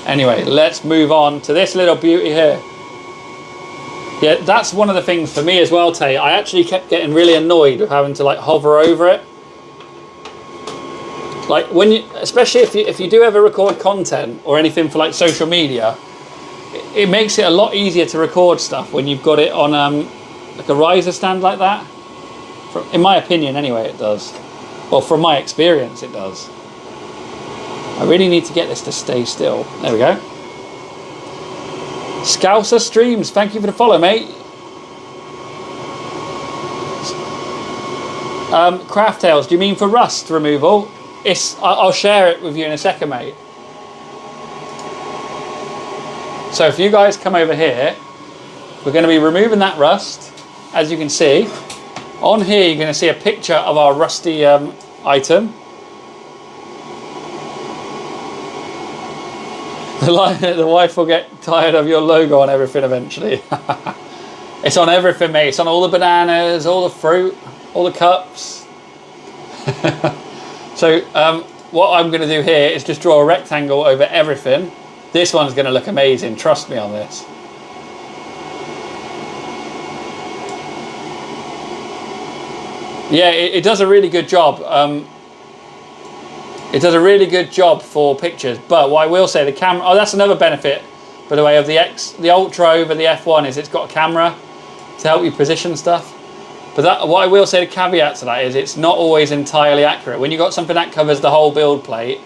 Anyway, let's move on to this little beauty here. Yeah, that's one of the things for me as well, Tay. I actually kept getting really annoyed with having to like hover over it. Like when you, especially if you do ever record content or anything for like social media, it makes it a lot easier to record stuff when you've got it on like a riser stand like that. In my opinion, anyway, it does. Well, from my experience, it does. I really need to get this to stay still. There we go. Scouser Streams, thank you for the follow, mate. Craft Tales, do you mean for rust removal? I'll share it with you in a second, mate. So if you guys come over here, we're going to be removing that rust. As you can see, on here you're going to see a picture of our rusty item. The wife will get tired of your logo on everything eventually. It's on everything, mate. It's on all the bananas, all the fruit, all the cups. So what I'm going to do here is just draw a rectangle over everything. This one's going to look amazing. Trust me on this. Yeah, it does a really good job. It does a really good job for pictures, but what I will say, the camera, oh, that's another benefit, by the way, of the Ultra over the F1 is it's got a camera to help you position stuff. But what I will say, the caveat to that is it's not always entirely accurate. When you've got something that covers the whole build plate,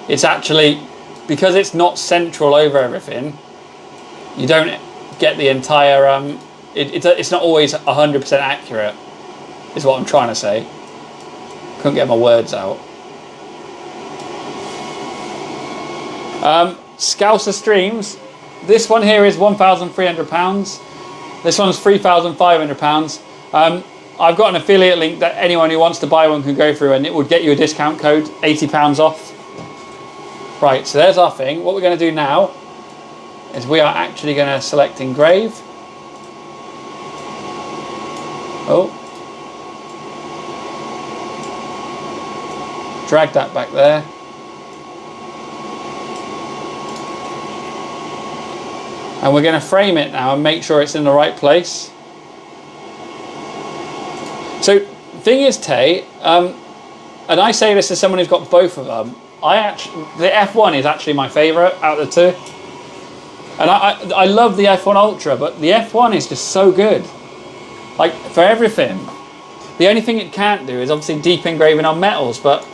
it's actually, because it's not central over everything, you don't get the entire, it's not always 100% accurate, is what I'm trying to say. Couldn't get my words out. Scouser Streams, this one here is £1,300. This one's £3,500. I've got an affiliate link that anyone who wants to buy one can go through, and it would get you a discount code, £80 off. Right, so there's our thing. What we're going to do now is we are actually going to select engrave. Oh, drag that back there. And we're going to frame it now and make sure it's in the right place. So, thing is, Tay, and I say this as someone who's got both of them, the F1 is actually my favourite out of the two. And I love the F1 Ultra, but the F1 is just so good. Like, for everything. The only thing it can't do is obviously deep engraving on metals, but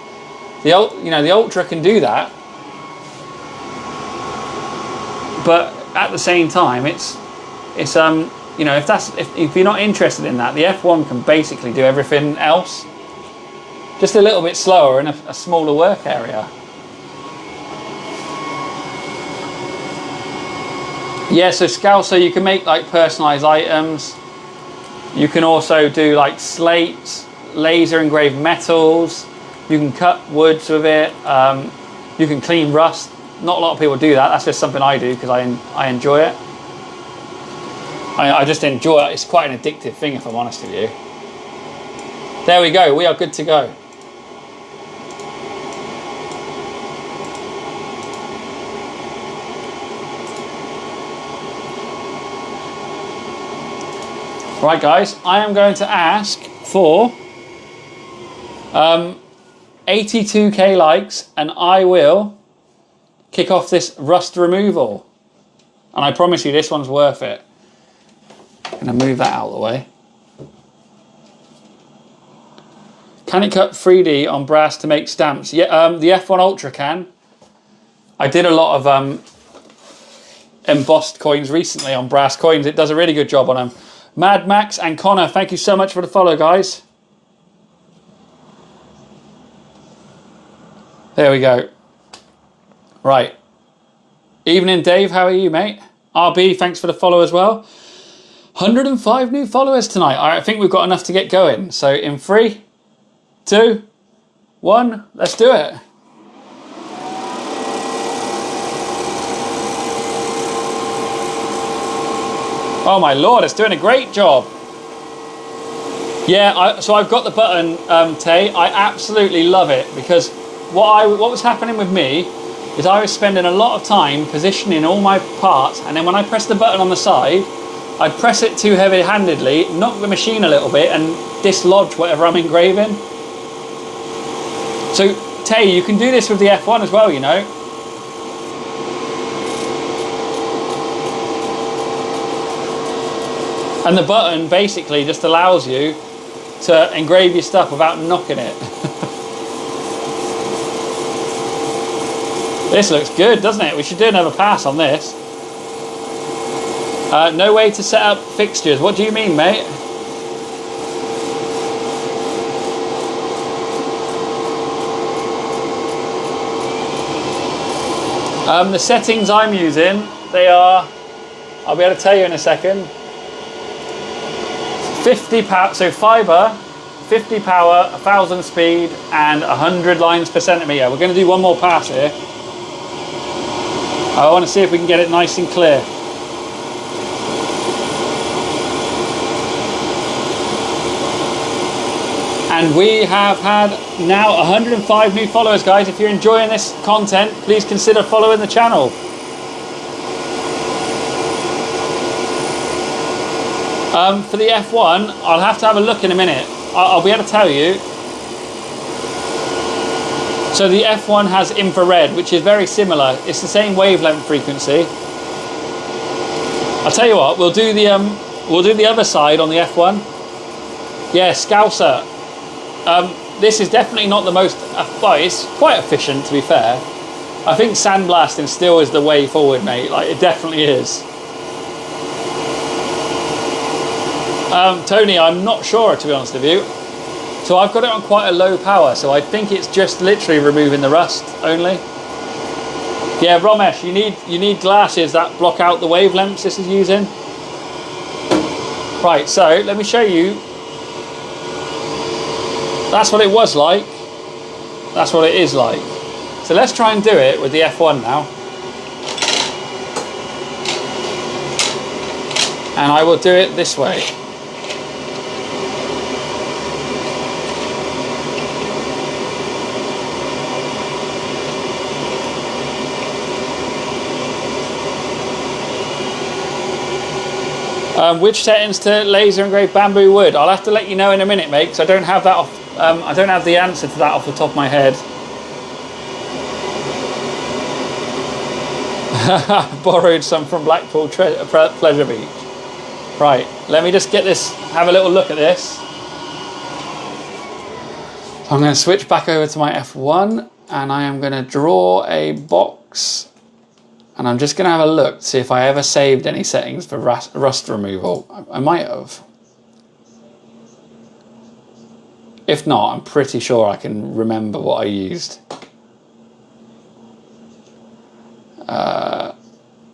the Ultra can do that. But at the same time, it's you know, if you're not interested in that, the F1 can basically do everything else, just a little bit slower in a smaller work area. Yeah, so Scalcer, you can make like personalized items. You can also do like slates, laser engraved metals. You can cut woods with it. You can clean rust. Not a lot of people do that. That's just something I do because I enjoy it. I just enjoy it. It's quite an addictive thing, if I'm honest with you. There we go. We are good to go. Right, guys. I am going to ask for 82k likes, and I will kick off this rust removal. And I promise you, this one's worth it. I'm going to move that out of the way. Can it cut 3D on brass to make stamps? Yeah, the F1 Ultra can. I did a lot of embossed coins recently on brass coins. It does a really good job on them. Mad Max and Connor, thank you so much for the follow, guys. There we go. Right. Evening, Dave. How are you, mate? RB, thanks for the follow as well. 105 new followers tonight. All right, I think we've got enough to get going. So in 3, 2, 1, let's do it. Oh my lord, it's doing a great job. Yeah, so I've got the button, Tay. I absolutely love it because what was happening with me is I was spending a lot of time positioning all my parts, and then when I press the button on the side, I'd press it too heavy-handedly, knock the machine a little bit, and dislodge whatever I'm engraving. So, Tay, you can do this with the F1 as well, you know. And the button basically just allows you to engrave your stuff without knocking it. This looks good, doesn't it? We should do another pass on this. No way to set up fixtures. What do you mean, mate? The settings I'm using, they are, I'll be able to tell you in a second. 50 power, so fibre, 50 power, 1000 speed, and 100 lines per centimetre. We're going to do one more pass here. I want to see if we can get it nice and clear. And we have had now 105 new followers, guys. If you're enjoying this content, please consider following the channel. For the F1, I'll have to have a look in a minute. I'll be able to tell you. So the F1 has infrared, which is very similar. It's the same wavelength frequency. I'll tell you what, we'll do the other side on the F1. Yeah, Scouser. This is definitely not the most, well, it's quite efficient to be fair. I think sandblasting still is the way forward, mate. Like, it definitely is. Tony, I'm not sure, to be honest with you. So I've got it on quite a low power, so I think it's just literally removing the rust only. Yeah, Romesh, you need glasses that block out the wavelengths this is using. Right, so let me show you. That's what it was like. That's what it is like. So let's try and do it with the F1 now. And I will do it this way. Which settings to laser engrave bamboo wood? I'll have to let you know in a minute, mate, because I don't have that off. I don't have the answer to that off the top of my head. Borrowed some from Blackpool Pleasure Beach. Right, let me just get this, have a little look at this. I'm going to switch back over to my F1 and I am going to draw a box, and I'm just going to have a look to see if I ever saved any settings for rust removal. I might have. If not, I'm pretty sure I can remember what I used.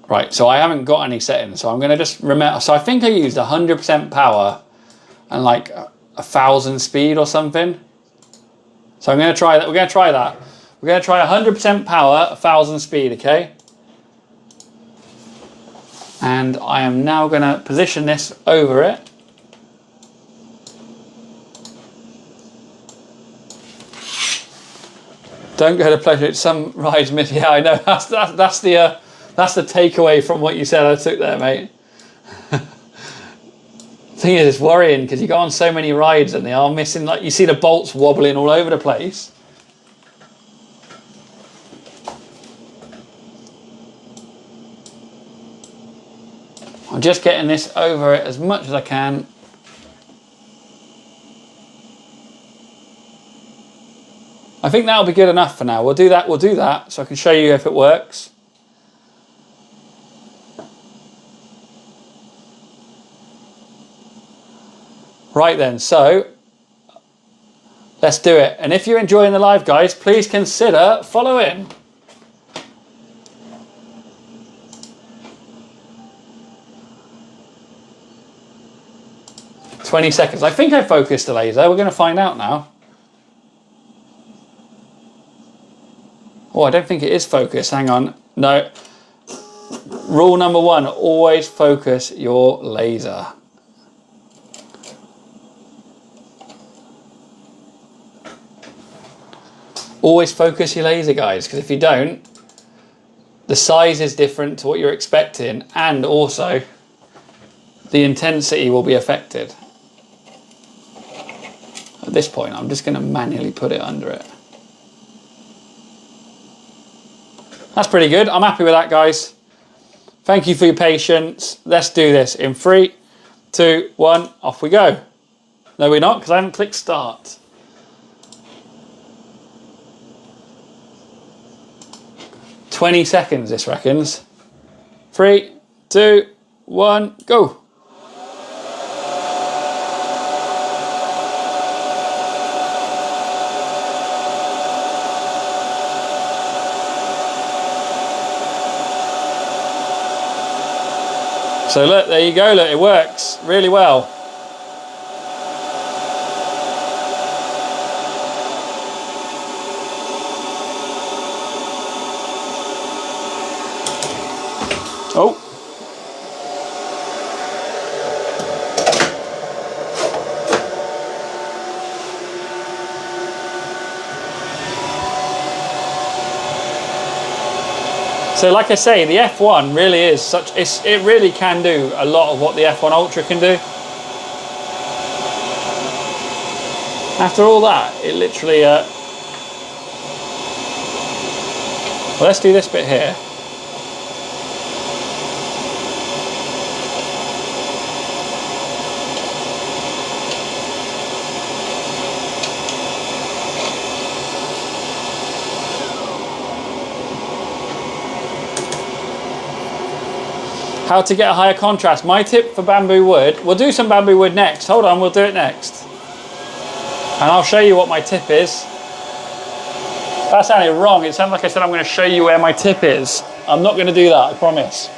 Right, so I haven't got any settings, so I'm going to just remember. So I think I used 100% power and like 1,000 speed or something. So I'm going to try that. We're going to try that. We're going to try 100% power, 1,000 speed, okay? And I am now going to position this over it. Don't go to pleasure. It's some rides miss. Yeah, I know. That's the takeaway from what you said. I took there, mate. Thing is, it's worrying because you go on so many rides and they are missing. Like you see the bolts wobbling all over the place. I'm just getting this over it as much as I can. I think that'll be good enough for now. We'll do that so I can show you if it works. Right then, so let's do it. And if you're enjoying the live, guys, please consider following. "20 seconds. I think I focused the laser. We're going to find out now. Oh, I don't think it is focused. Hang on. No. Rule number 1, always focus your laser. Always focus your laser, guys, because if you don't, the size is different to what you're expecting, and also the intensity will be affected. At this point, I'm just going to manually put it under it. That's pretty good. I'm happy with that, guys. Thank you for your patience. Let's do this in 3, 2, 1, off we go. No, we're not, because I haven't clicked start. "20 seconds, this reckons. 3, 2, 1, go. So look, there you go, look, it works really well. Oh. So like I say, the F1 really is it really can do a lot of what the F1 Ultra can do. After all that, it literally, well, let's do this bit here. How to get a higher contrast. My tip for bamboo wood, we'll do some bamboo wood next. Hold on, we'll do it next. And I'll show you what my tip is. That sounded wrong. It sounded like I said I'm going to show you where my tip is. I'm not going to do that, I promise.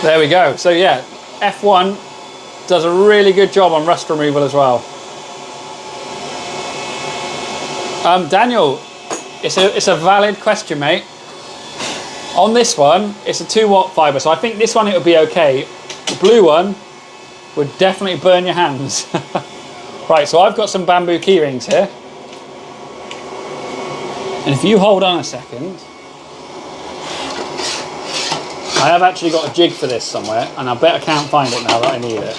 There we go. So yeah, F1 does a really good job on rust removal as well. Daniel, it's a valid question, mate. On this one, it's a 2-watt fibre, so I think this one it would be okay. The blue one would definitely burn your hands. Right, so I've got some bamboo keyrings here. And if you hold on a second, I have actually got a jig for this somewhere, and I bet I can't find it now that I need it.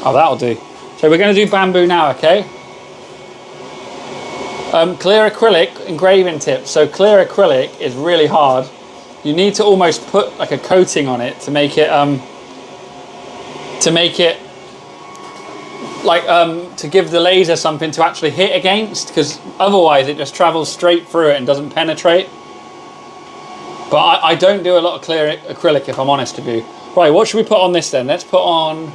Oh, that'll do. So we're going to do bamboo now, okay? Clear acrylic engraving tips. So clear acrylic is really hard. You need to almost put like a coating on it to make it to give the laser something to actually hit against, because otherwise it just travels straight through it and doesn't penetrate. But I don't do a lot of clear acrylic, if I'm honest with you. Right, what should we put on this then? Let's put on...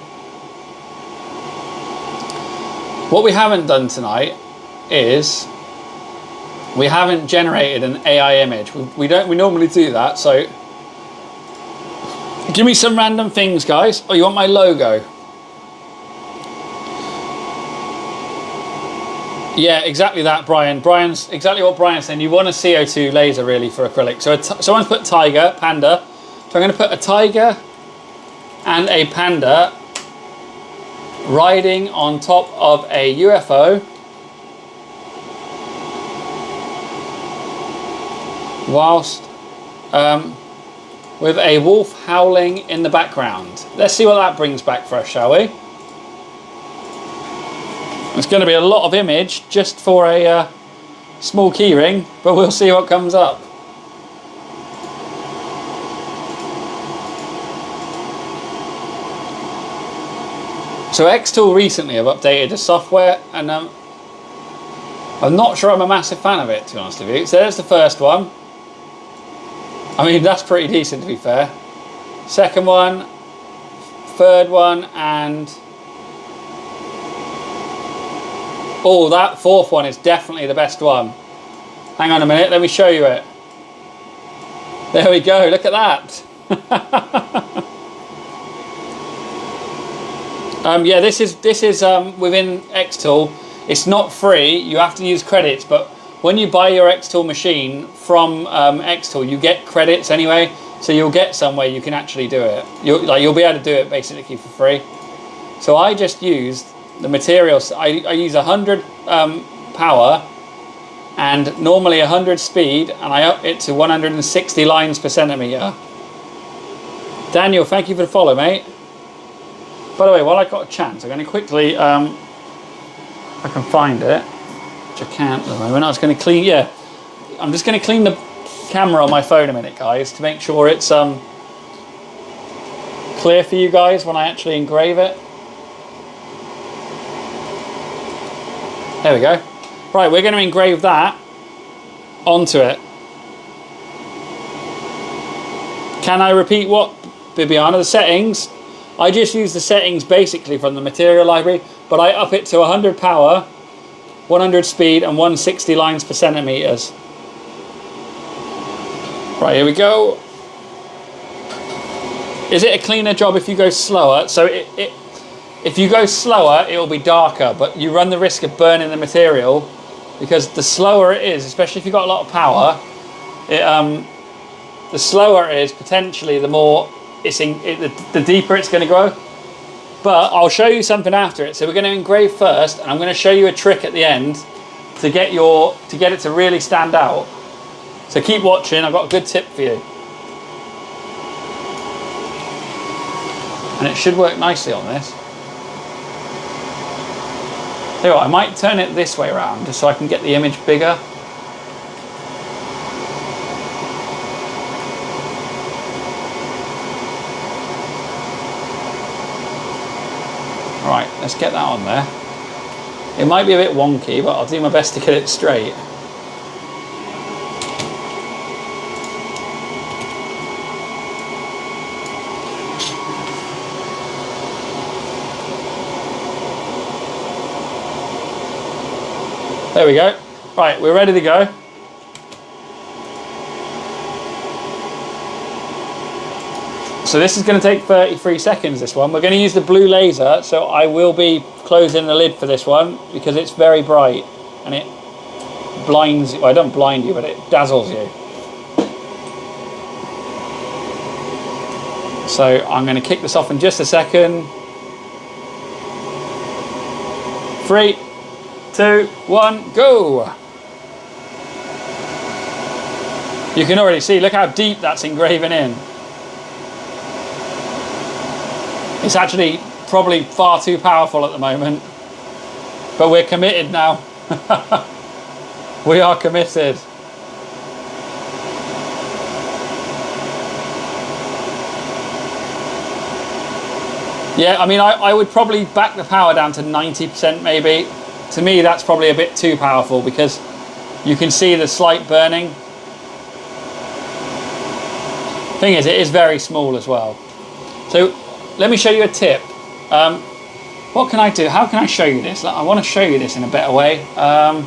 What we haven't done tonight is we haven't generated an AI image. We normally do that, so give me some random things, guys. Oh, you want my logo? Yeah, exactly that, Brian. Brian's exactly what Brian's saying. You want a CO2 laser really for acrylic. So someone's put tiger, panda. So I'm going to put a tiger and a panda riding on top of a UFO whilst with a wolf howling in the background. Let's see what that brings back for us, shall we? It's going to be a lot of image just for a small keyring, but we'll see what comes up. So xTool recently have updated the software, and I'm not sure I'm a massive fan of it, to be honest with you. So there's the first one. I mean, that's pretty decent, to be fair. Second one, third one, and... oh, that fourth one is definitely the best one. Hang on a minute, let me show you it. There we go, look at that. Yeah, this is within xTool. It's not free, you have to use credits, but when you buy your xTool machine from xTool, you get credits anyway, so you'll get somewhere you can actually do it. You'll be able to do it basically for free. So I just used the materials. I use 100 power and normally 100 speed, and I up it to 160 lines per centimetre. Daniel, thank you for the follow, mate. By the way, while I've got a chance, I'm going to quickly, if I can find it, which I can't at the moment. I was going to clean, yeah, I'm just going to clean the camera on my phone a minute, guys, to make sure it's clear for you guys when I actually engrave it. There we go. Right, we're going to engrave that onto it. Can I repeat what, Bibiana? The settings. I just use the settings basically from the material library, but I up it to 100 power, 100 speed, and 160 lines per centimetres. Right, here we go. Is it a cleaner job if you go slower? So if you go slower, it will be darker, but you run the risk of burning the material, because the slower it is, especially if you've got a lot of power, the slower it is, potentially the more the deeper it's going to grow. But I'll show you something after it. So we're going to engrave first, and I'm going to show you a trick at the end to get it to really stand out. So keep watching. I've got a good tip for you, and it should work nicely on this. Tell you what, I might turn it this way around just so I can get the image bigger. Right, let's get that on there. It might be a bit wonky, but I'll do my best to get it straight. There we go. Right, we're ready to go. So this is going to take 33 seconds, this one. We're going to use the blue laser, so I will be closing the lid for this one because it's very bright and it blinds you. Well, I don't blind you, but it dazzles you. So I'm going to kick this off in just a second. 3, 2, 1, go. You can already see, look how deep that's engraving in. It's actually probably far too powerful at the moment, but we're committed now. We are committed. Yeah, I mean, I would probably back the power down to 90% maybe. To me, that's probably a bit too powerful because you can see the slight burning. Thing is, it is very small as well. So let me show you a tip. What can I do? How can I show you this? I want to show you this in a better way. I'll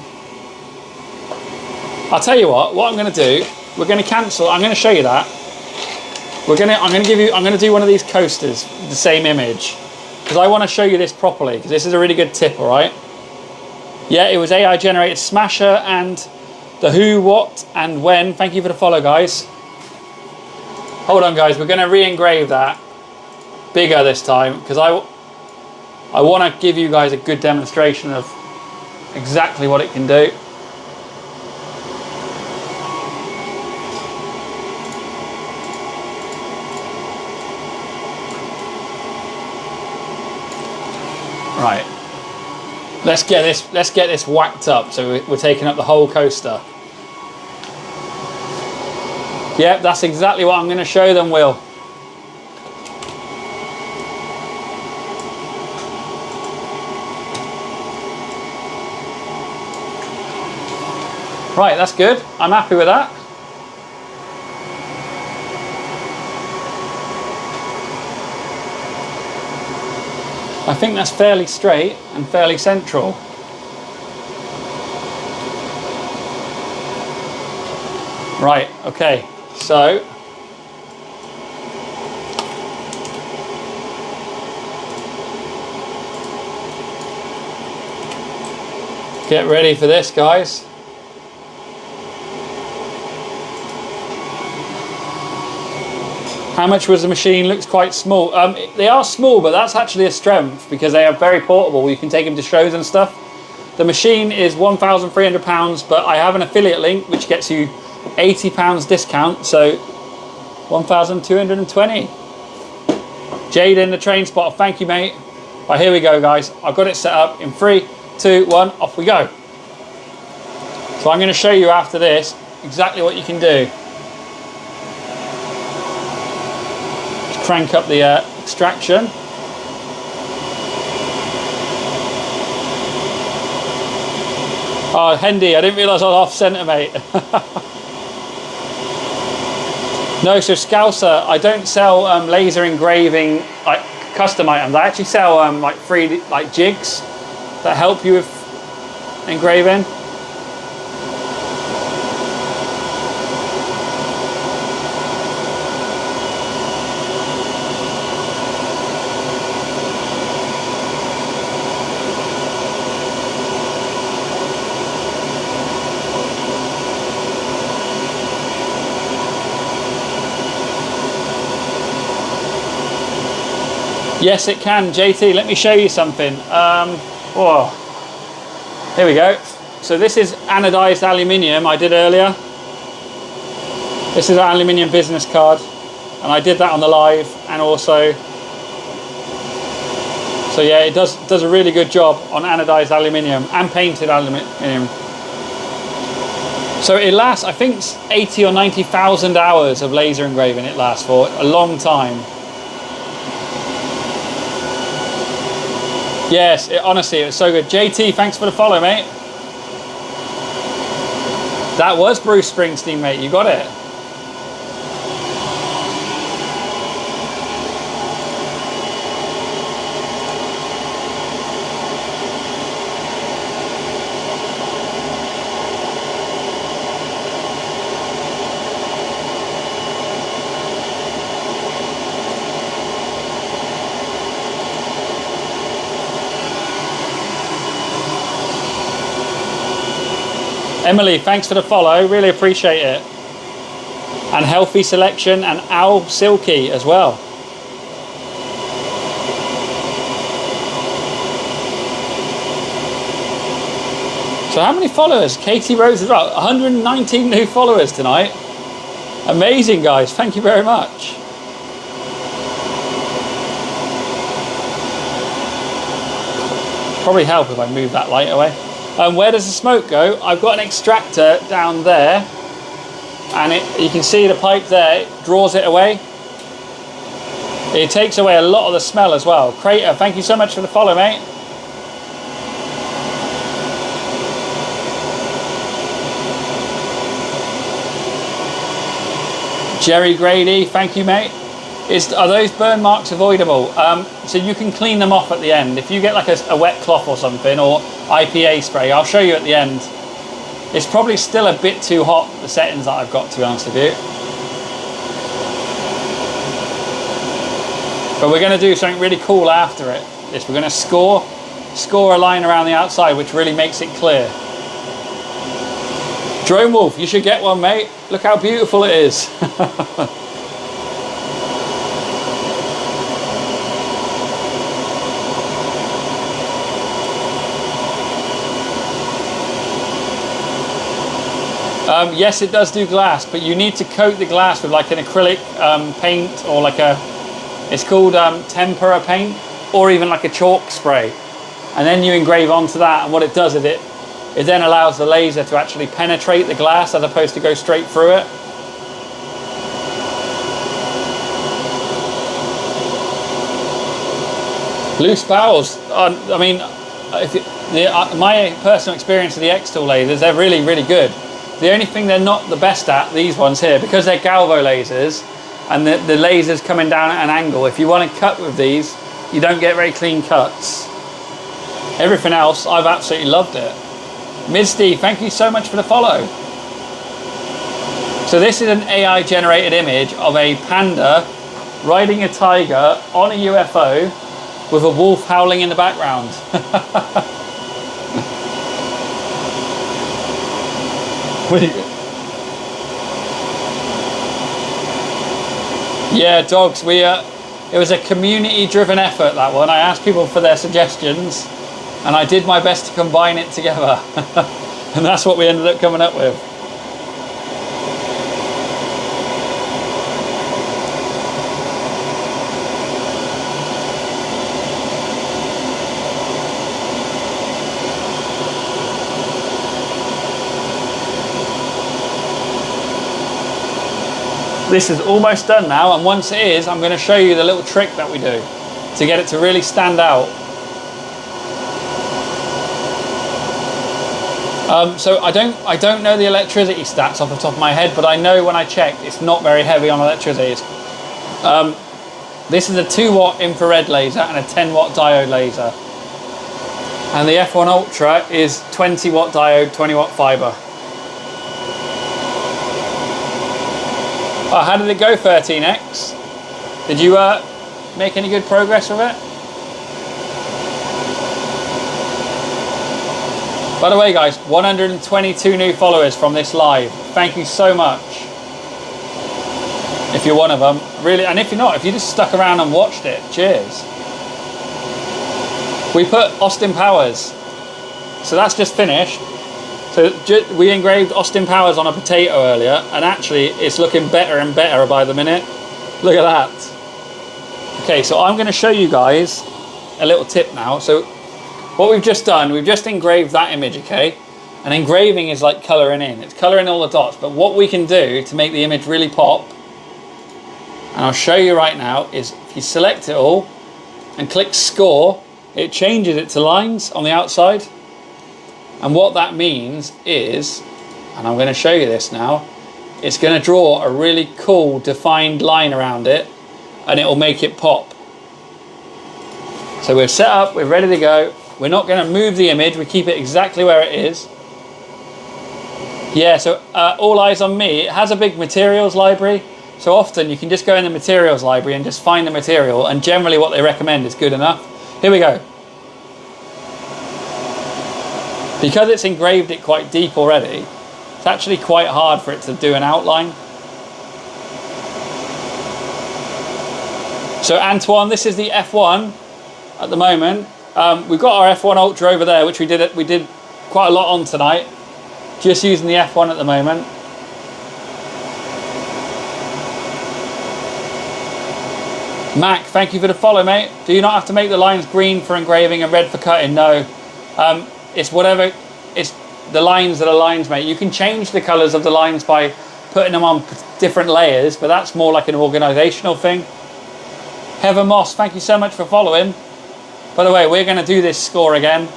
tell you what I'm going to do. We're going to cancel. I'm going to show you that. I'm going to do one of these coasters, the same image, because I want to show you this properly, because this is a really good tip, all right? Yeah, it was AI generated Smasher and the who, what, and when. Thank you for the follow, guys. Hold on, guys. We're going to re-engrave that bigger this time, because I want to give you guys a good demonstration of exactly what it can do. Right, let's get this whacked up. So we're taking up the whole coaster. Yep, that's exactly what I'm going to show them, Will. Right, that's good. I'm happy with that. I think that's fairly straight and fairly central. Right, okay, so get ready for this, guys. How much was the machine? Looks quite small. They are small, but that's actually a strength because they are very portable. You can take them to shows and stuff. The machine is £1,300, but I have an affiliate link which gets you £80 discount, so 1,220. Jade in the train spot. Thank you, mate. Right, here we go, guys. I've got it set up in 3, 2, 1. Off we go. So I'm going to show you after this exactly what you can do. Crank up the extraction. Oh, Hendy, I didn't realise I was off centre, mate. No, so Scouser, I don't sell laser engraving like custom items. I actually sell like free like jigs that help you with engraving. Yes, it can, JT. Let me show you something. Oh, here we go. So this is anodized aluminium I did earlier. This is an aluminium business card, and I did that on the live, and also, so yeah, it does a really good job on anodized aluminium and painted aluminium. So it lasts, I think, 80 or 90,000 hours of laser engraving. It lasts for a long time. Yes, honestly, it was so good. JT, thanks for the follow, mate. That was Bruce Springsteen, mate. You got it. Emily, thanks for the follow, really appreciate it. And Healthy Selection and Al Silky as well. So how many followers? Katie Rose as well. 119 new followers tonight. Amazing, guys. Thank you very much. Probably help if I move that light away. Where does the smoke go? I've got an extractor down there, and you can see the pipe there. It draws it away. It takes away a lot of the smell as well. Crater, thank you so much for the follow, mate. Jerry Grady, thank you, mate. Are those burn marks avoidable? So you can clean them off at the end. If you get like a wet cloth or something, or IPA spray, I'll show you at the end. It's probably still a bit too hot, the settings that I've got, to be honest with you. But we're going to do something really cool after it. We're going to score a line around the outside, which really makes it clear. Drone Wolf, you should get one, mate. Look how beautiful it is. Yes, it does do glass, but you need to coat the glass with like an acrylic paint, or like it's called tempera paint, or even like a chalk spray. And then you engrave onto that, and what it does is it then allows the laser to actually penetrate the glass as opposed to go straight through it. Loose bowels. I mean, my personal experience of the xTool lasers, they're really, really good. The only thing they're not the best at, these ones here, because they're galvo lasers and the laser's coming down at an angle, if you want to cut with these, you don't get very clean cuts. Everything else, I've absolutely loved it. Misty, thank you so much for the follow. So this is an AI generated image of a panda riding a tiger on a UFO with a wolf howling in the background. Yeah, dogs. It was a community-driven effort, that one. I asked people for their suggestions, and I did my best to combine it together, and that's what we ended up coming up with. This is almost done now, and once it is, I'm going to show you the little trick that we do to get it to really stand out. So I don't know the electricity stats off the top of my head, but I know when I checked, it's not very heavy on electricity. This is a 2-watt infrared laser and a 10-watt diode laser, and the F1 Ultra is 20-watt diode, 20-watt fiber. Oh, how did it go, 13X? Did you make any good progress with it? By the way, guys, 122 new followers from this live. Thank you so much. If you're one of them, really, and if you're not, if you just stuck around and watched it, cheers. We put Austin Powers, so that's just finished. So we engraved Austin Powers on a potato earlier, and actually it's looking better and better by the minute. Look at that. Okay, so I'm going to show you guys a little tip now. So what we've just done, we've just engraved that image, okay? And engraving is like colouring in. It's colouring all the dots. But what we can do to make the image really pop, and I'll show you right now, is if you select it all and click score, it changes it to lines on the outside. And what that means is, and I'm going to show you this now, it's going to draw a really cool defined line around it, and it will make it pop. So we're set up, we're ready to go. We're not going to move the image, we keep it exactly where it is. Yeah, so all eyes on me. It has a big materials library, so often you can just go in the materials library and just find the material, and generally what they recommend is good enough. Here we go. Because it's engraved it quite deep already, it's actually quite hard for it to do an outline. So Antoine, this is the F1 at the moment. We've got our F1 Ultra over there, which we did quite a lot on tonight. Just using the F1 at the moment. Mac, thank you for the follow, mate. Do you not have to make the lines green for engraving and red for cutting? No. It's whatever. It's the lines that are lines, mate. You can change the colours of the lines by putting them on different layers, but that's more like an organisational thing. Heather Moss, thank you so much for following. By the way, we're going to do this score again.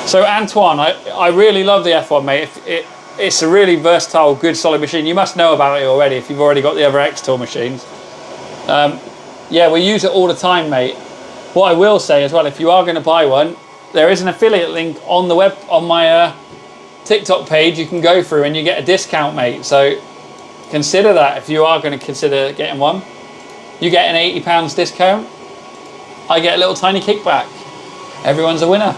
So Antoine, I really love the F1, mate. It's a really versatile, good, solid machine. You must know about it already if you've already got the other xTool machines. Yeah, we use it all the time, mate. What I will say as well, if you are going to buy one, there is an affiliate link on the web, on my TikTok page. You can go through and you get a discount, mate. So consider that if you are going to consider getting one. You get an £80 discount. I get a little tiny kickback. Everyone's a winner.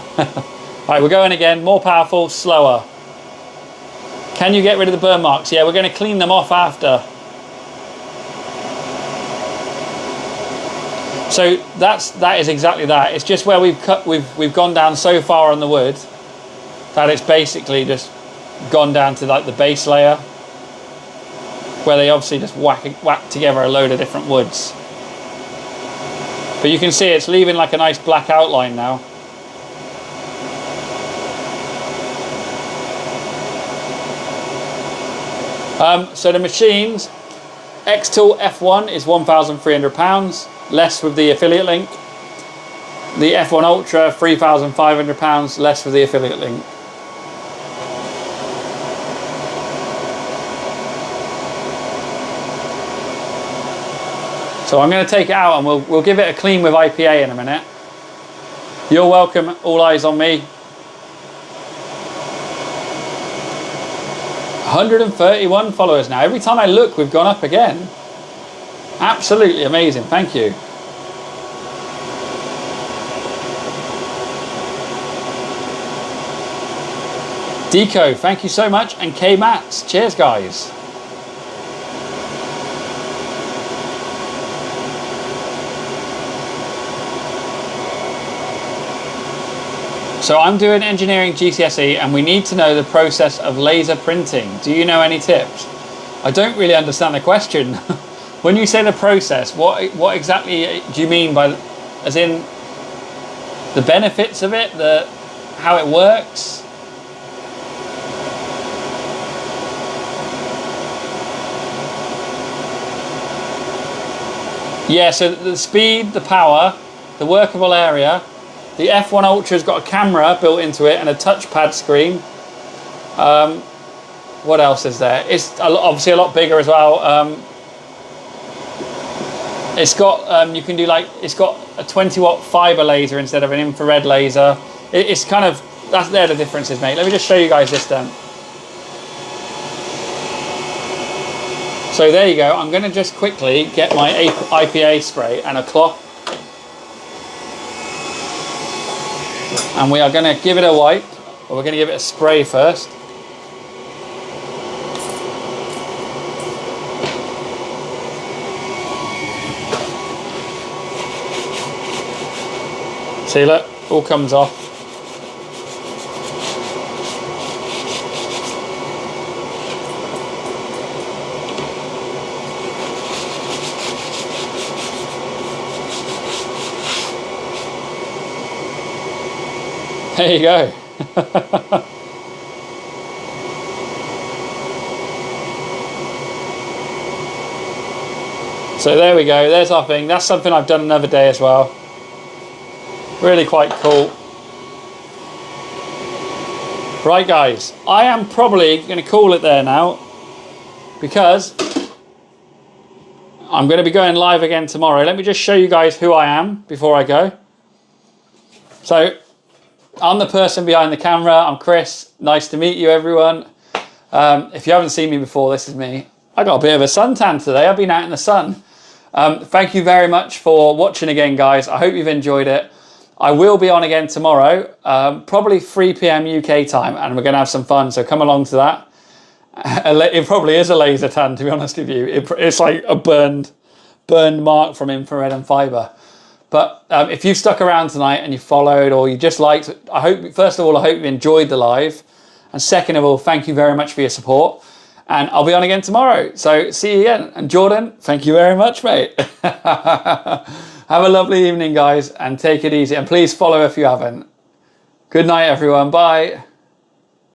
Right, we're going again. More powerful, slower. Can you get rid of the burn marks? Yeah, we're going to clean them off after. So that is exactly that. It's just where we've gone down so far on the wood that it's basically just gone down to like the base layer, where they obviously just whack together a load of different woods. But you can see it's leaving like a nice black outline now. So the machines, xTool F1 is £1,300, less with the affiliate link. The F1 Ultra, £3,500, less with the affiliate link. So I'm going to take it out and we'll give it a clean with IPA in a minute. You're welcome, all eyes on me. 131 followers now. Every time I look, we've gone up again. Absolutely amazing. Thank you. Deco, thank you so much. And K Mats, cheers, guys. So I'm doing engineering GCSE and we need to know the process of laser printing. Do you know any tips? I don't really understand the question. When you say the process, what exactly do you mean by, as in the benefits of it, how it works? Yeah, so the speed, the power, the workable area. The F1 Ultra's got a camera built into it and a touchpad screen. What else is there? It's obviously a lot bigger as well. It's got you can do it's got a 20-watt fiber laser instead of an infrared laser. It's kind of they're the differences, mate. Let me just show you guys this then. So there you go. I'm going to just quickly get my IPA spray and a cloth. And we are going to give it a wipe, or we're going to give it a spray first. See, look, all comes off. There you go. So there we go, there's our thing. That's something I've done another day as well. Really quite cool. Right guys, I am probably going to call it there now because I'm going to be going live again tomorrow. Let me just show you guys who I am before I go. So I'm the person behind the camera. I'm Chris. Nice to meet you, everyone. If you haven't seen me before, this is me. I got a bit of a suntan today. I've been out in the sun. Thank you very much for watching again, guys. I hope you've enjoyed it. I will be on again tomorrow, probably 3 p.m. UK time, and we're going to have some fun, so come along to that. It probably is a laser tan, to be honest with you. It's like a burned mark from infrared and fiber. But if you've stuck around tonight and you followed or you just liked, I hope, first of all, I hope you enjoyed the live. And second of all, thank you very much for your support. And I'll be on again tomorrow. So see you again. And Jordan, thank you very much, mate. Have a lovely evening, guys, and take it easy. And please follow if you haven't. Good night, everyone. Bye.